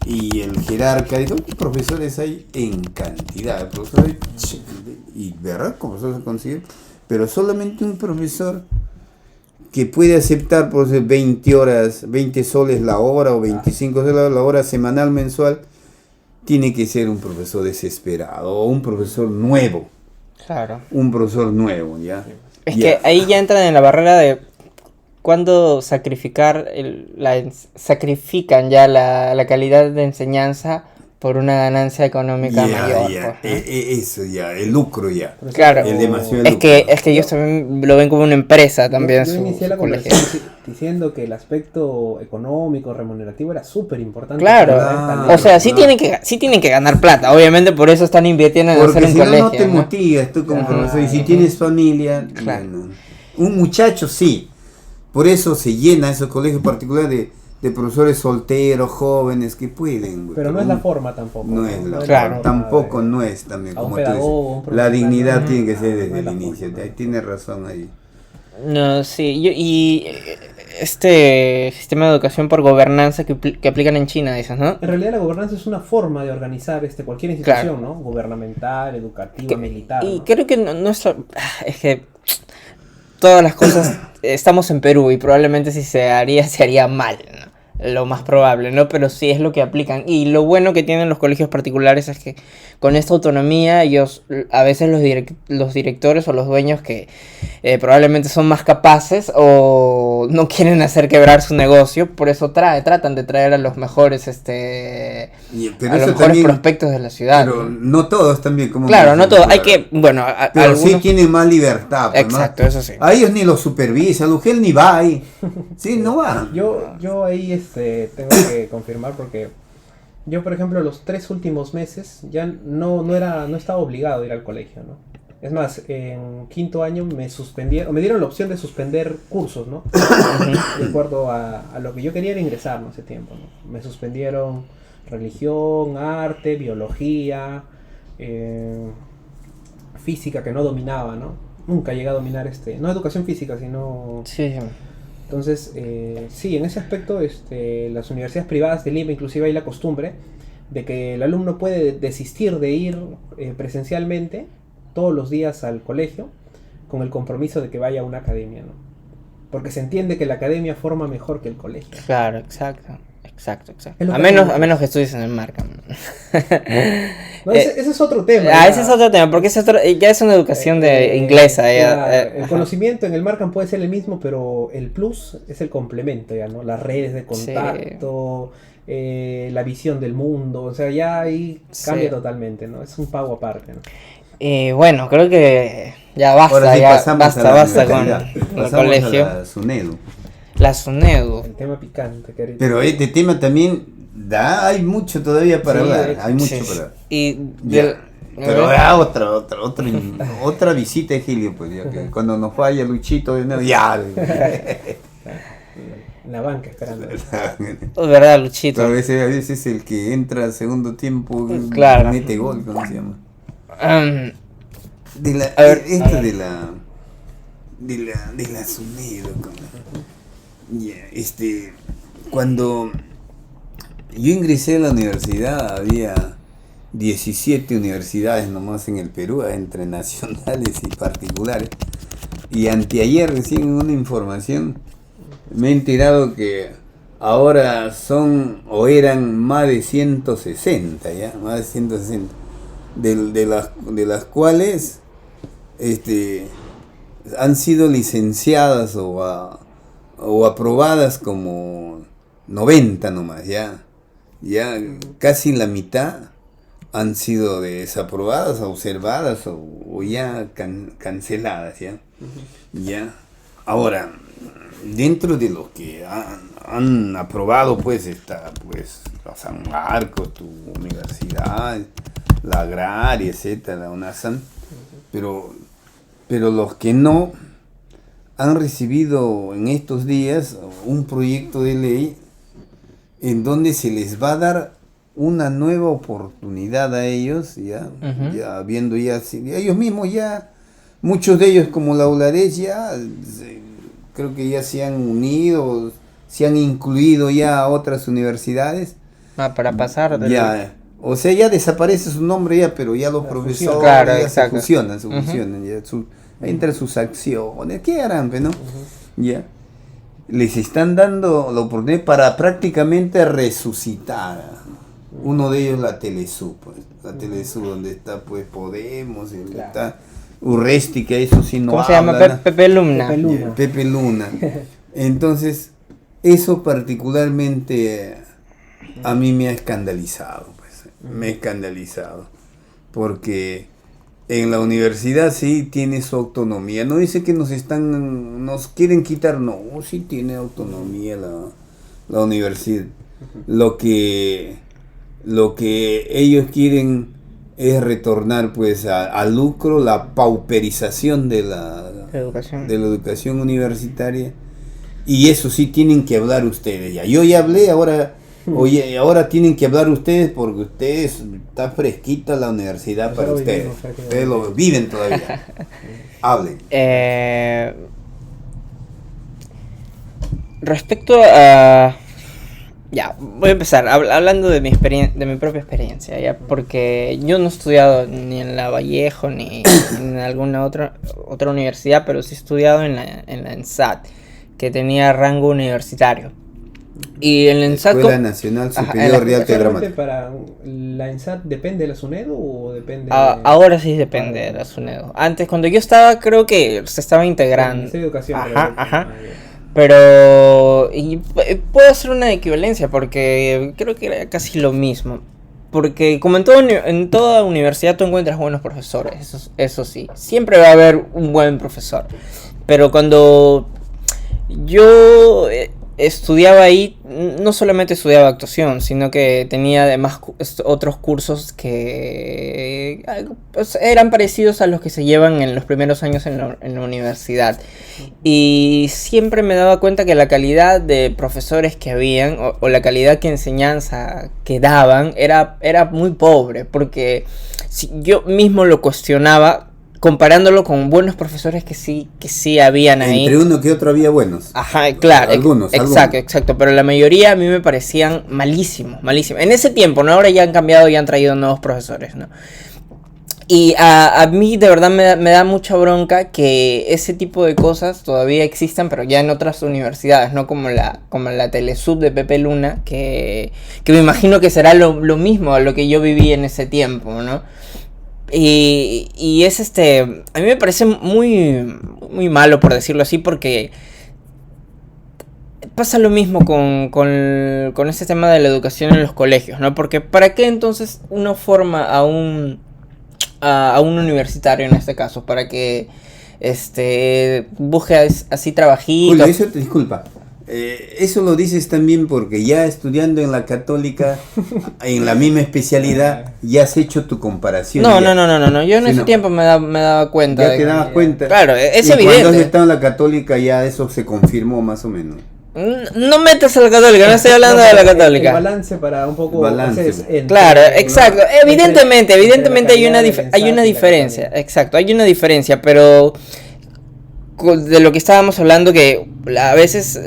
y el jerarca dijo, ¿qué profesores hay? En cantidad, profesores, y ¿verdad? Profesores se consiguen, pero solamente un profesor que puede aceptar por 20 soles la hora o 25 soles la hora semanal, mensual, tiene que ser un profesor desesperado o un profesor nuevo. Claro. Un profesor nuevo, ¿ya? Es que ahí ya entran en la barrera de cuándo sacrifican ya la calidad de enseñanza por una ganancia económica Ya, mayor. ya, Pues, ¿no? eso ya, el lucro ya. Por eso Claro. El demasiado Es que ellos también lo ven como una empresa también. Yo su inicié la colegio. conversación diciendo que el aspecto económico, remunerativo era súper importante. Claro, para el talento. o sea, sí claro. tienen que ganar plata, obviamente por eso están invirtiendo en Porque hacer un si no, colegio. no te ¿no? motivas tú como Claro. profesor. Y si tienes familia, Claro. bueno, un muchacho sí. Por eso se llena esos colegios particulares de profesores solteros, jóvenes que pueden. Pero no es la forma tampoco. No es la Claro. forma, tampoco no es también a un como tú pedagogo, un dices. La profesional, dignidad no, tiene que ser no desde es el la inicio. forma, no. Tienes razón ahí. No, sí, este sistema de educación por gobernanza que aplican en China, dices, ¿no? En realidad la gobernanza es una forma de organizar cualquier institución, Claro. ¿no? Gubernamental, educativa, Que- militar. Y ¿no? creo que es que todas las cosas, estamos en Perú y probablemente si se haría mal, ¿no? Lo más probable, ¿no? Pero sí es lo que aplican. Y lo bueno que tienen los colegios particulares es que con esta autonomía ellos, a veces los directores o los dueños que probablemente son más capaces o no quieren hacer quebrar su negocio, por eso tratan de traer a los mejores, Pero a los eso mejores también, prospectos de la ciudad. pero ¿no? no todos también como Claro, no todo, hay claro. que, bueno, Pero sí algunos... tienen más libertad. Pues, Exacto, ¿no? eso sí. A ellos ni los supervisa, Lugel ni va ahí. Sí, no va. Yo ahí tengo que confirmar porque yo, por ejemplo, los 3 últimos meses ya no estaba obligado a ir al colegio, ¿no? Es más, en quinto año me dieron la opción de suspender cursos, ¿no? De acuerdo a lo que yo quería era ingresar, ¿no? Hace tiempo, ¿no? Me suspendieron religión, arte, biología, física que no dominaba, ¿no? Nunca llegué a dominar no educación física, sino... Sí, Entonces, sí, en ese aspecto, las universidades privadas de Lima inclusive hay la costumbre de que el alumno puede desistir de ir presencialmente todos los días al colegio con el compromiso de que vaya a una academia, ¿no? Porque se entiende que la academia forma mejor que el colegio. claro, exacto. Es lo A que menos, hacen a menos que estudies en el Markham. No, ese es otro tema. Ese es otro tema, porque ya es una educación de inglesa. El conocimiento en el Markham puede ser el mismo, pero el plus es el complemento, ya, ¿no? Las redes de contacto, la visión del mundo, o sea, ya ahí cambia totalmente, ¿no? Es un pago aparte, ¿no? Bueno, creo que ya basta, Ahora sí ya pasamos a la basta con universidad. el Pasamos colegio. a la SUNEDU. La SUNEDU. El tema picante, querido. Pero este tema también hay mucho todavía para Sí, hablar. de hecho. Hay mucho Sí, para hablar. Y Ya. Pero otra visita, Gilio, pues ya que cuando nos falla Luchito de nuevo, ya. En la banca esperando. ¿Verdad, Luchito? A veces el que entra al segundo tiempo Claro. mete gol, ¿cómo se llama? De la, A ver, esta de la SUNEDU. Ya, cuando yo ingresé a la universidad había 17 universidades nomás en el Perú, entre nacionales y particulares. Y anteayer recién en una información me he enterado que ahora son o eran más de 160, ¿ya? Más de 160. De las cuales han sido licenciadas o aprobadas como 90 nomás, ya casi la mitad han sido desaprobadas, observadas o ya canceladas, ya. Ahora, dentro de los que han aprobado, pues está pues la San Marcos, tu universidad, la Agraria, etcétera, la UNASAN, pero los que no han recibido en estos días un proyecto de ley en donde se les va a dar una nueva oportunidad a ellos, ya viendo ellos mismos ya, muchos de ellos como la ULARES creo que ya se han unido, se han incluido ya a otras universidades. Para pasar. O sea, ya desaparece su nombre ya, pero ya los profesores claro, ya exacto. se fusionan, ya entre sus acciones, ¿qué harán, no? Ya. Les están dando la oportunidad para prácticamente resucitar. Uno de ellos la Telesub, pues, la Telesub donde está pues Podemos, y donde está Urresti, que eso sí no ¿Cómo se llama? habla, Pepe Luna. Pepe Luna. Entonces, eso particularmente a mí me ha escandalizado, pues. me he escandalizado. Porque en la universidad sí tiene su autonomía. No dice que nos quieren quitar, no, sí tiene autonomía la universidad. Lo que ellos quieren es retornar pues al lucro, la pauperización de la educación universitaria, y eso sí tienen que hablar ustedes. Yo ya hablé, ahora tienen que hablar ustedes, porque ustedes está fresquita la universidad para ustedes. Ustedes lo viven todavía. Hablen. Respecto a... Ya, voy a empezar hablando de mi propia experiencia, ya, porque yo no he estudiado ni en la Vallejo ni en alguna otra universidad, pero sí he estudiado en la ENSAT, que tenía rango universitario. Y en la ENSAT... Escuela Nacional Superior de Arte Dramático. ¿Para la ENSAT depende de la SUNEDU o depende ahora sí depende de la SUNEDU. Antes, cuando yo estaba, creo que se estaba integrando. El Ministerio de Educación. Ajá. Pero puedo hacer una equivalencia porque creo que era casi lo mismo. Porque como en toda universidad tú encuentras buenos profesores, eso sí. Siempre va a haber un buen profesor. Pero cuando yo estudiaba ahí, no solamente estudiaba actuación, sino que tenía además otros cursos que pues, eran parecidos a los que se llevan en los primeros años en la universidad. Y siempre me daba cuenta que la calidad de profesores que habían, o la calidad de enseñanza que daban, era muy pobre, porque si yo mismo lo cuestionaba, comparándolo con buenos profesores que sí habían ahí. Entre uno que otro había buenos. Ajá, claro. Algunos. Exacto. Pero la mayoría a mí me parecían malísimos. En ese tiempo, ¿no? Ahora ya han cambiado y han traído nuevos profesores, ¿no? Y a mí de verdad me da mucha bronca que ese tipo de cosas todavía existan, pero ya en otras universidades, ¿no? Como la Telesub de Pepe Luna, que me imagino que será lo mismo a lo que yo viví en ese tiempo, ¿no? Y es a mí me parece muy, muy malo, por decirlo así, porque pasa lo mismo con este tema de la educación en los colegios, ¿no? Porque ¿para qué entonces uno forma a un universitario en este caso? Para que busque así trabajito. Julio, eso te disculpa. Eso lo dices también porque ya estudiando en la Católica, en la misma especialidad, ya has hecho tu comparación. No. Yo en ese tiempo me daba cuenta. Ya te dabas cuenta. Claro, es y evidente. Cuando has estado en la Católica ya eso se confirmó más o menos. No metas a la Católica, no estoy hablando de la Católica. El balance para un poco... Claro, exacto. Evidentemente hay una diferencia. Exacto, hay una diferencia, pero... de lo que estábamos hablando, que a veces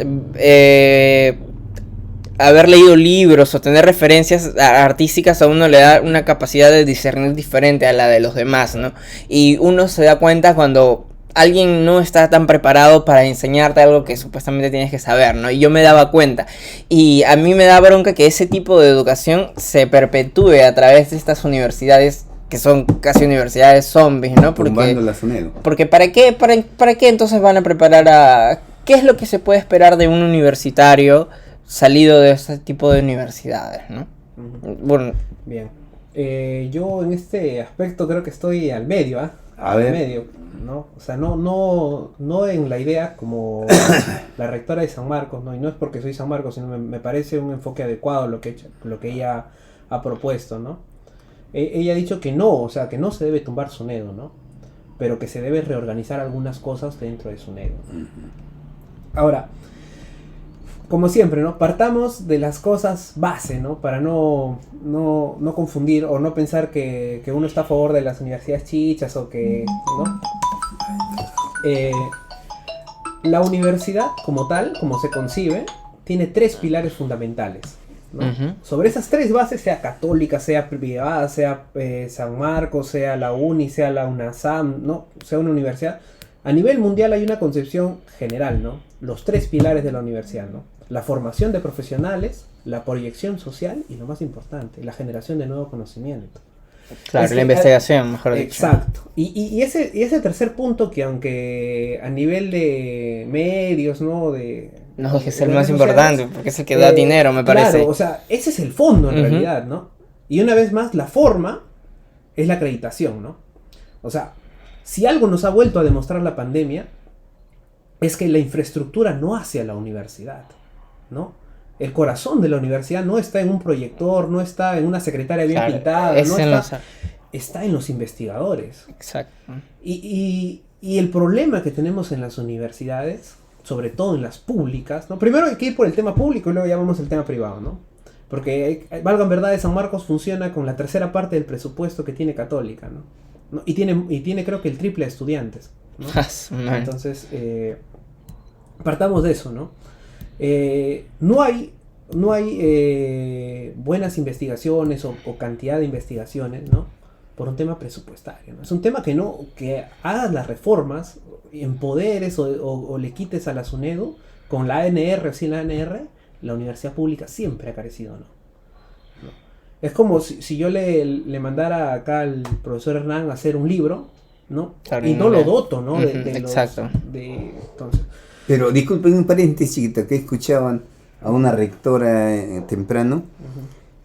haber leído libros o tener referencias artísticas a uno le da una capacidad de discernir diferente a la de los demás, ¿no? Y uno se da cuenta cuando alguien no está tan preparado para enseñarte algo que supuestamente tienes que saber, ¿no? Y yo me daba cuenta. Y a mí me da bronca que ese tipo de educación se perpetúe a través de estas universidades que son casi universidades zombies, ¿no? Porque ¿para qué entonces van a preparar a... ¿Qué es lo que se puede esperar de un universitario salido de ese tipo de universidades, ¿no? Bueno. Bien. Yo en este aspecto creo que estoy al medio, ¿ah? A ver. Al medio, ¿no? O sea, no en la idea como la rectora de San Marcos, ¿no? Y no es porque soy San Marcos, sino me parece un enfoque adecuado lo que ella ha propuesto, ¿no? Ella ha dicho que no, o sea, que no se debe tumbar SUNEDU, ¿no? Pero que se debe reorganizar algunas cosas dentro de SUNEDU. Ahora, como siempre, ¿no? Partamos de las cosas base, ¿no? Para no confundir o no pensar que uno está a favor de las universidades chichas o que, ¿no? La universidad como tal, como se concibe, tiene 3 pilares fundamentales, ¿no? Sobre esas 3 bases, sea católica, sea privada, sea San Marcos, sea la UNI, sea la UNASAM, ¿no? Sea una universidad. A nivel mundial hay una concepción general, ¿no? Los 3 pilares de la universidad, ¿no? La formación de profesionales, la proyección social y, lo más importante, la generación de nuevo conocimiento. Claro, la investigación, mejor dicho. Exacto. Y ese tercer punto, que aunque a nivel de medios, ¿no? No, es el más importante, porque es el que da dinero, me parece. Claro, o sea, ese es el fondo en realidad, ¿no? Y una vez más, la forma es la acreditación, ¿no? O sea, si algo nos ha vuelto a demostrar la pandemia, es que la infraestructura no hace a la universidad, ¿no? El corazón de la universidad no está en un proyector, no está en una secretaria bien pintada, no está en los investigadores. Exacto. Y el problema que tenemos en las universidades, sobre todo en las públicas, ¿no? Primero hay que ir por el tema público y luego ya vamos al tema privado, ¿no? Porque, valgan verdades, San Marcos funciona con la tercera parte del presupuesto que tiene Católica, ¿no? Y tiene creo que el triple de estudiantes, ¿no? Entonces, partamos de eso, ¿no? No hay buenas investigaciones o cantidad de investigaciones, ¿no? Por un tema presupuestario, ¿no? Es un tema que hagas las reformas, empoderes o le quites a la SUNEDU, con la ANR o sin la ANR, la universidad pública siempre ha carecido, ¿no? Es como si yo le mandara acá al profesor Hernán a hacer un libro, ¿no? Claro, y no lo doto, ¿no? Exacto. Entonces. Pero disculpen un paréntesis chiquito, que escuchaban a una rectora temprano,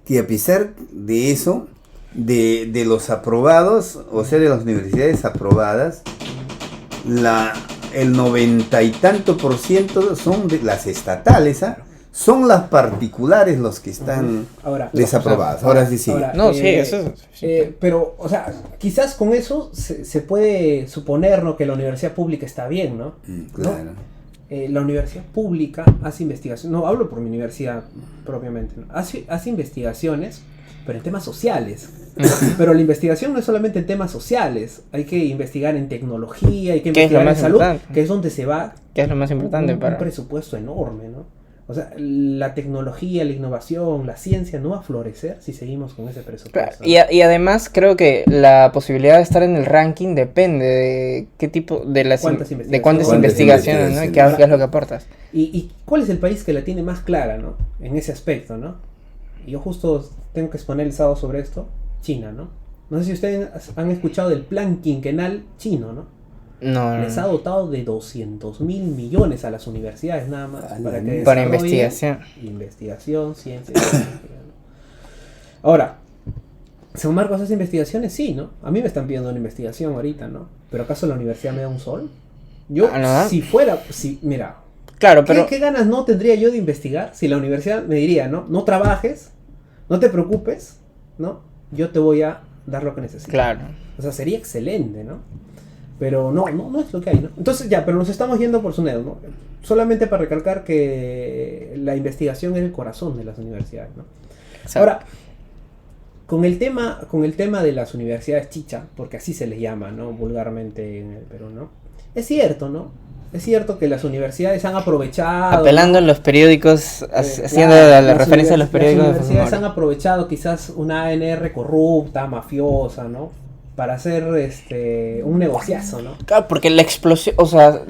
que a pesar de eso, de los aprobados, o sea, de las universidades aprobadas, el 90 y tanto % son de las estatales, ¿ah? Son las particulares los que están desaprobadas. Ahora sí, sí. Eso es. Pero, o sea, quizás con eso se puede suponer, ¿no?, que la universidad pública está bien, ¿no? Claro. ¿No? La universidad pública hace investigación, no hablo por mi universidad propiamente, ¿no? Hace investigaciones, pero en temas sociales. Pero la investigación no es solamente en temas sociales, hay que investigar en tecnología, hay que investigar en salud, que es donde se va. ¿Qué es lo más importante? Un presupuesto enorme, ¿no? O sea, la tecnología, la innovación, la ciencia no va a florecer si seguimos con ese presupuesto. Claro. Y además creo que la posibilidad de estar en el ranking depende de qué tipo de cuántas investigaciones, ¿no? ¿Qué es lo que aportas? ¿Y cuál es el país que la tiene más clara, ¿no? En ese aspecto, ¿no? Y yo justo tengo que exponer el sábado sobre esto. China, ¿no? No sé si ustedes han escuchado del plan quinquenal chino, ¿no? No. Les ha dotado de 200.000 millones a las universidades nada más para investigación. Investigación, ciencia. Ahora, ¿San Marcos hace investigaciones? Sí, ¿no? A mí me están pidiendo una investigación ahorita, ¿no? ¿Pero acaso la universidad me da un sol? Yo, mira, claro, pero ¿qué ganas no tendría yo de investigar si la universidad me diría, ¿no? No trabajes, no te preocupes, ¿no? Yo te voy a dar lo que necesitas. Claro. O sea, sería excelente, ¿no? Pero no es lo que hay, ¿no? Entonces pero nos estamos yendo por SUNEDU, ¿no? Solamente para recalcar que la investigación es el corazón de las universidades, ¿no? Exacto. Ahora, con el tema de las universidades chicha, porque así se les llama, ¿no? Vulgarmente en el Perú, ¿no? Es cierto, ¿no? Es cierto que las universidades han aprovechado... Apelando a los periódicos, haciendo la referencia a los periódicos. Las universidades han aprovechado quizás una ANR corrupta, mafiosa, ¿no? Para hacer un negociazo, ¿no? Claro, porque la explosión, o sea,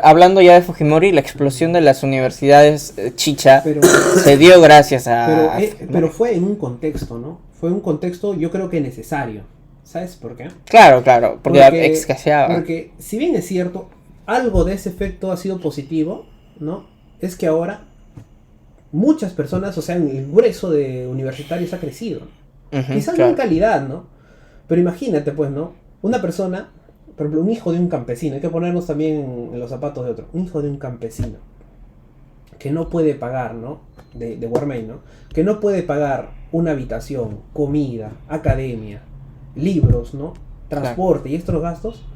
hablando ya de Fujimori, la explosión de las universidades chicha se dio gracias a... Pero fue en un contexto, ¿no? Fue un contexto, yo creo que necesario. ¿Sabes por qué? Claro, porque escaseaba. Porque si bien es cierto, algo de ese efecto ha sido positivo, ¿no? Es que ahora muchas personas, o sea, el grueso de universitarios ha crecido. Quizás no en calidad, ¿no? Pero imagínate, pues, ¿no? Una persona, por ejemplo, un hijo de un campesino, hay que ponernos también en los zapatos de otro, un hijo de un campesino que no puede pagar, ¿no? De Guarmey, ¿no? Que no puede pagar una habitación, comida, academia, libros, ¿no? Transporte y estos gastos.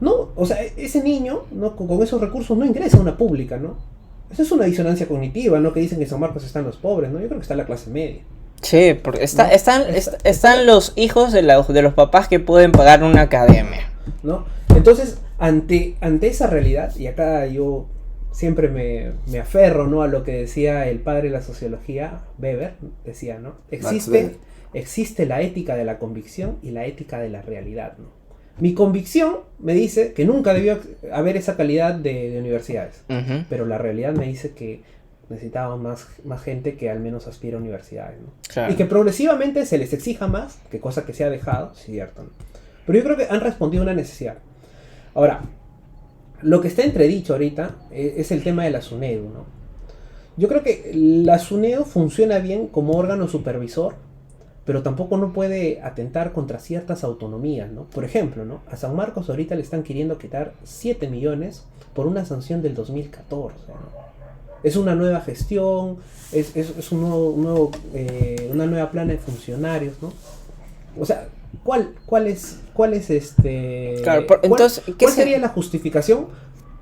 No, o sea, ese niño, ¿no? Con esos recursos no ingresa a una pública, ¿no? Esa es una disonancia cognitiva, ¿no? Que dicen que en San Marcos están los pobres, ¿no? Yo creo que está la clase media. Sí, porque están los hijos de los papás que pueden pagar una academia, ¿no? Entonces, ante esa realidad, y acá yo siempre me aferro, ¿no? A lo que decía el padre de la sociología, Weber, decía, ¿no? Existe la ética de la convicción y la ética de la realidad, ¿no? Mi convicción me dice que nunca debió haber esa calidad de universidades, pero la realidad me dice que necesitamos más gente que al menos aspire a universidades, ¿no? Claro. Y que progresivamente se les exija más, que cosa que se ha dejado, cierto, ¿no? Pero yo creo que han respondido a una necesidad. Ahora, lo que está entredicho ahorita es el tema de la SUNEDU, ¿no? Yo creo que la SUNEDU funciona bien como órgano supervisor, pero tampoco no puede atentar contra ciertas autonomías, ¿no? Por ejemplo, ¿no? A San Marcos ahorita le están queriendo quitar 7 millones por una sanción del 2014, ¿no? Es una nueva gestión, es una nueva plana de funcionarios, ¿no? O sea, ¿cuál es Claro, entonces, ¿cuál sería la justificación?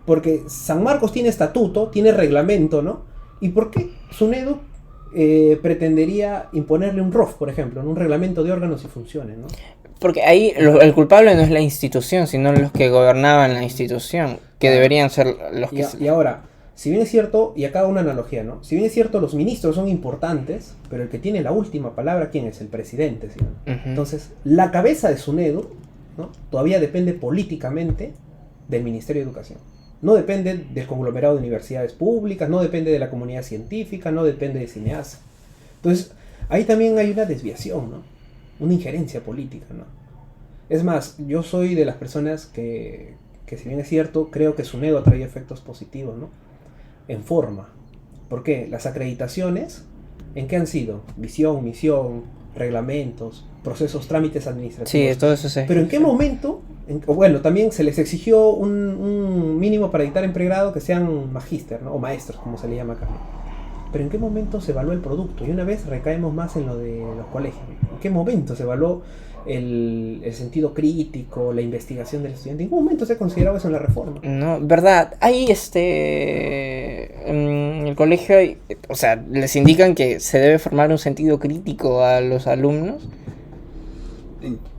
Porque San Marcos tiene estatuto, tiene reglamento, ¿no? ¿Y por qué SUNEDU pretendería imponerle un ROF, por ejemplo, en un reglamento de órganos y funciones, ¿no? Porque ahí el culpable no es la institución, sino los que gobernaban la institución, que deberían ser los que... Y ahora, si bien es cierto, y acá una analogía, ¿no? Si bien es cierto, los ministros son importantes, pero el que tiene la última palabra, ¿quién es? El presidente, ¿sí? Entonces, la cabeza de SUNEDU, ¿no? Todavía depende políticamente del Ministerio de Educación. No depende del conglomerado de universidades públicas, no depende de la comunidad científica, no depende de Cineasa. Entonces, ahí también hay una desviación, ¿no? Una injerencia política, ¿no? Es más, yo soy de las personas que si bien es cierto, creo que SUNEDU ha traído efectos positivos, ¿no? En forma. ¿Por qué? Las acreditaciones, ¿en qué han sido? Visión, misión, reglamentos, procesos, trámites administrativos. Sí, todo eso sí. Pero ¿en qué momento? Bueno, también se les exigió un mínimo para dictar en pregrado que sean magíster, ¿no? O maestros, como se le llama acá. Pero ¿en qué momento se evaluó el producto? Y una vez recaemos más en lo de los colegios. ¿En qué momento se evaluó el sentido crítico, la investigación del estudiante? ¿En qué momento se ha considerado eso en la reforma? No, verdad. Ahí en el colegio, o sea, les indican que se debe formar un sentido crítico a los alumnos.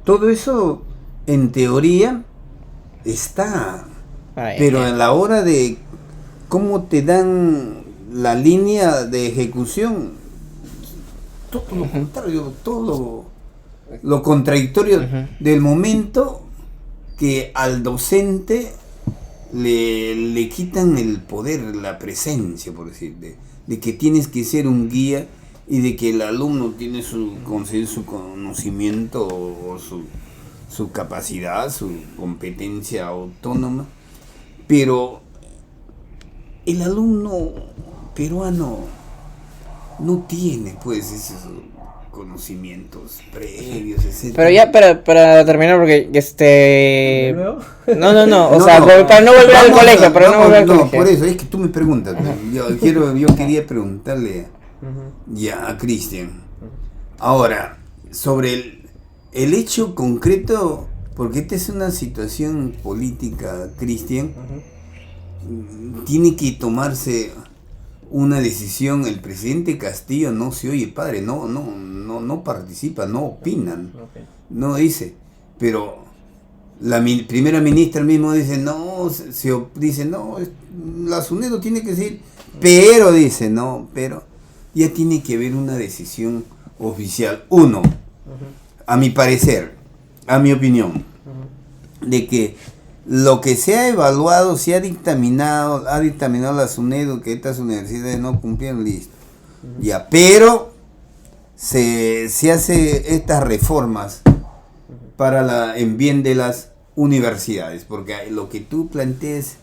Todo eso, en teoría, está. Pero a la hora de cómo te dan la línea de ejecución, todo lo contrario, todo lo contradictorio del momento que al docente le quitan el poder, la presencia, por decir, de que tienes que ser un guía y de que el alumno tiene conseguir su conocimiento o su capacidad, su competencia autónoma, pero el alumno peruano no tiene pues esos conocimientos previos, etc. Pero ya para terminar, porque No, o sea, para no volver al colegio, para no volver al colegio. No, por eso, es que tú me preguntas, yo quería preguntarle ya a Cristian. Ahora, sobre el hecho concreto, porque esta es una situación política, Cristian, tiene que tomarse una decisión. El presidente Castillo no se oye padre, no participa, no opinan, no dice, pero la primera ministra mismo dice dice la SUNEDU tiene que decir, pero dice pero ya tiene que haber una decisión oficial. Uno, a mi parecer, a mi opinión, de que lo que se ha evaluado, se ha dictaminado la SUNEDU que estas universidades no cumplieron, listo. Ya, pero se hace estas reformas para en bien de las universidades, porque lo que tú planteas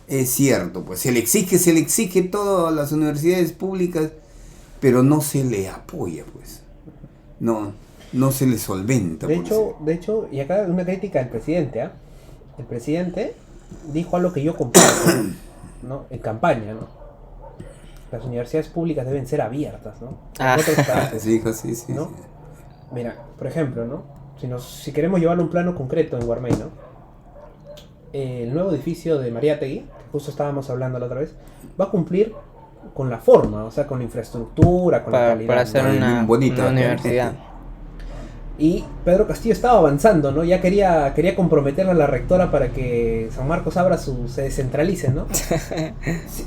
es cierto, pues se le exige todo a las universidades públicas, pero no se le apoya, pues. No se le solventa. De hecho, y acá una crítica al presidente, ¿ah? El presidente dijo algo que yo comparto, ¿no? En campaña, ¿no? Las universidades públicas deben ser abiertas, ¿no? Sí, ¿no? Sí. Mira, por ejemplo, ¿no? Si queremos llevarlo a un plano concreto en Guarmey, ¿no? El nuevo edificio de Mariátegui, que justo estábamos hablando la otra vez, va a cumplir con la forma, o sea, con la infraestructura, con la calidad. Para hacer una universidad. Y Pedro Castillo estaba avanzando, ¿no? Ya quería comprometerle a la rectora para que San Marcos se descentralice, ¿no?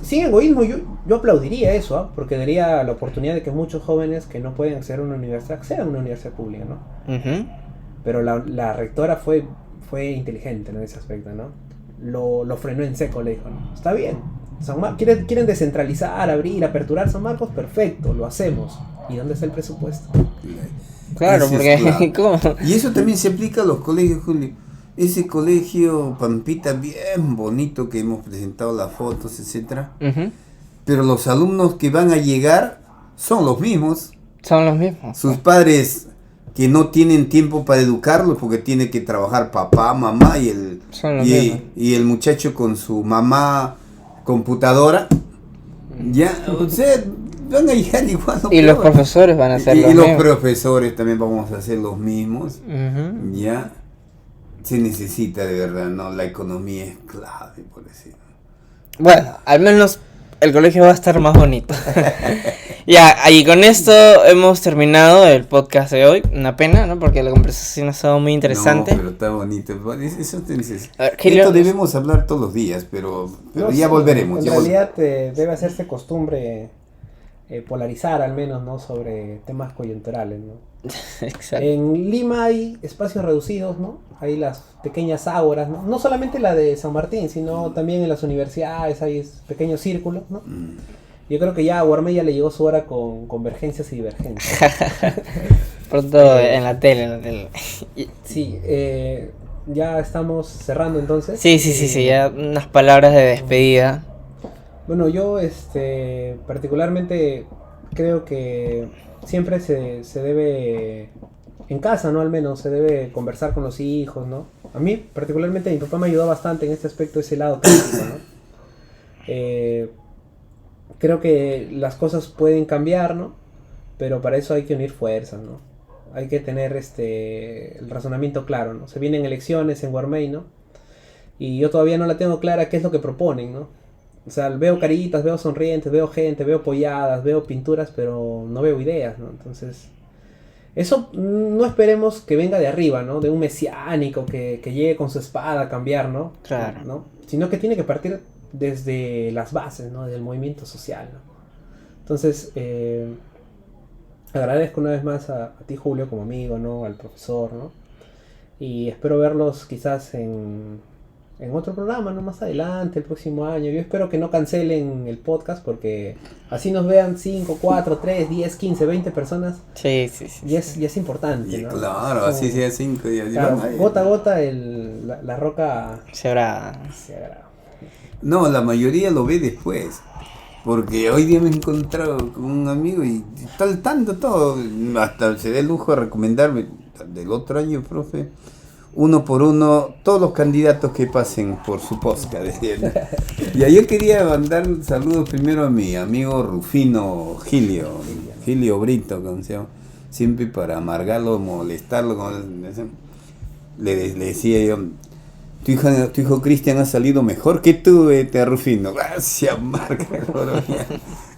Sin egoísmo, yo aplaudiría eso, ¿eh? Porque daría la oportunidad de que muchos jóvenes que no pueden acceder a una universidad accedan a una universidad pública, ¿no? Pero la rectora fue inteligente, ¿no? En ese aspecto, ¿no? Lo frenó en seco, le dijo, ¿no? Está bien, quieren descentralizar, abrir, aperturar San Marcos, perfecto, lo hacemos. ¿Y dónde está el presupuesto? Claro, porque ¿cómo? Y eso también se aplica a los colegios, Julio. Ese colegio Pampita, bien bonito, que hemos presentado las fotos, etcétera. Pero los alumnos que van a llegar son los mismos. Son los mismos. Sus padres que no tienen tiempo para educarlos porque tiene que trabajar papá, mamá Son los mismos. y el muchacho con su mamá computadora. Ya, o sea, van a llegar igual. Y los profesores van a hacer y lo los mismo. profesores también vamos a hacer los mismos. Ujú. Ya, se necesita de verdad, ¿no? La economía es clave, por decirlo. Bueno, al menos el colegio va a estar más bonito. Ya, y con esto hemos terminado el podcast de hoy. Una pena, ¿no? Porque la conversación ha estado muy interesante. No, pero está bonito. Eso te necesita. A ver, Gilio, Esto debemos hablar todos los días, pero No, ya sí, volveremos. En ya realidad debe hacerse costumbre polarizar al menos, ¿no? Sobre temas coyunturales, ¿no? exacto. En Lima hay espacios reducidos, ¿no? Hay las pequeñas ágoras, ¿no? No solamente la de San Martín, sino también en las universidades hay pequeños círculos, ¿no? Yo creo que ya a Guarmey ya le llegó su hora con convergencias y divergencias. Pronto en la tele. Sí, ya estamos cerrando entonces. Sí, ya unas palabras de despedida. Bueno, yo particularmente creo que siempre se debe, en casa, ¿no? Al menos se debe conversar con los hijos, ¿no? A mí particularmente mi papá me ayudó bastante en este aspecto, ese lado crítico, ¿no? Creo que las cosas pueden cambiar, ¿no? Pero para eso hay que unir fuerzas, ¿no? Hay que tener el razonamiento claro, ¿no? Se vienen elecciones en Guarmey, ¿no? Y yo todavía no la tengo clara qué es lo que proponen, ¿no? O sea, veo caritas, veo sonrientes, veo gente, veo polladas, veo pinturas, pero no veo ideas, ¿no? Entonces, eso no esperemos que venga de arriba, ¿no? De un mesiánico que llegue con su espada a cambiar, ¿no? Claro. ¿No? Sino que tiene que partir desde las bases, ¿no? Del movimiento social, ¿no? Entonces, agradezco una vez más a ti, Julio, como amigo, ¿no? Al profesor, ¿no? Y espero verlos quizás en otro programa, ¿no? Más adelante, el próximo año. Yo espero que no cancelen el podcast porque así nos vean 5, 4, 3, 10, 15, 20 personas. Sí. Y es importante, Y ¿no? claro, así sea 5 días. Claro, gota a gota la roca Se habrá. se agrava. No, la mayoría lo ve después. Porque hoy día me he encontrado con un amigo y está al tanto todo. Hasta se da el lujo de recomendarme del otro año, profe, uno por uno, todos los candidatos que pasen por su podcast. Y yo quería mandar saludos primero a mi amigo Rufino Gilio Brito, como se llama, siempre para amargarlo, molestarlo. Le decía yo, tu hijo Cristian ha salido mejor que tú, Rufino. Gracias, Marca.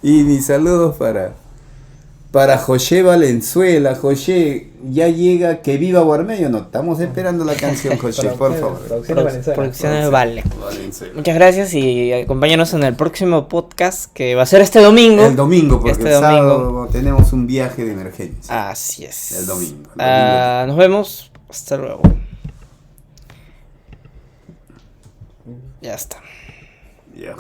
Y mis saludos para José Valenzuela. José, ya llega Que Viva Guarmeyo. No, estamos esperando la canción, José, por favor. Producciones Vale. Valenzuela. Muchas gracias y acompáñanos en el próximo podcast que va a ser este domingo. El domingo, porque Este el sábado domingo. tenemos un viaje de emergencia. Así es. El domingo. Nos vemos. Hasta luego. Ya está. Ya,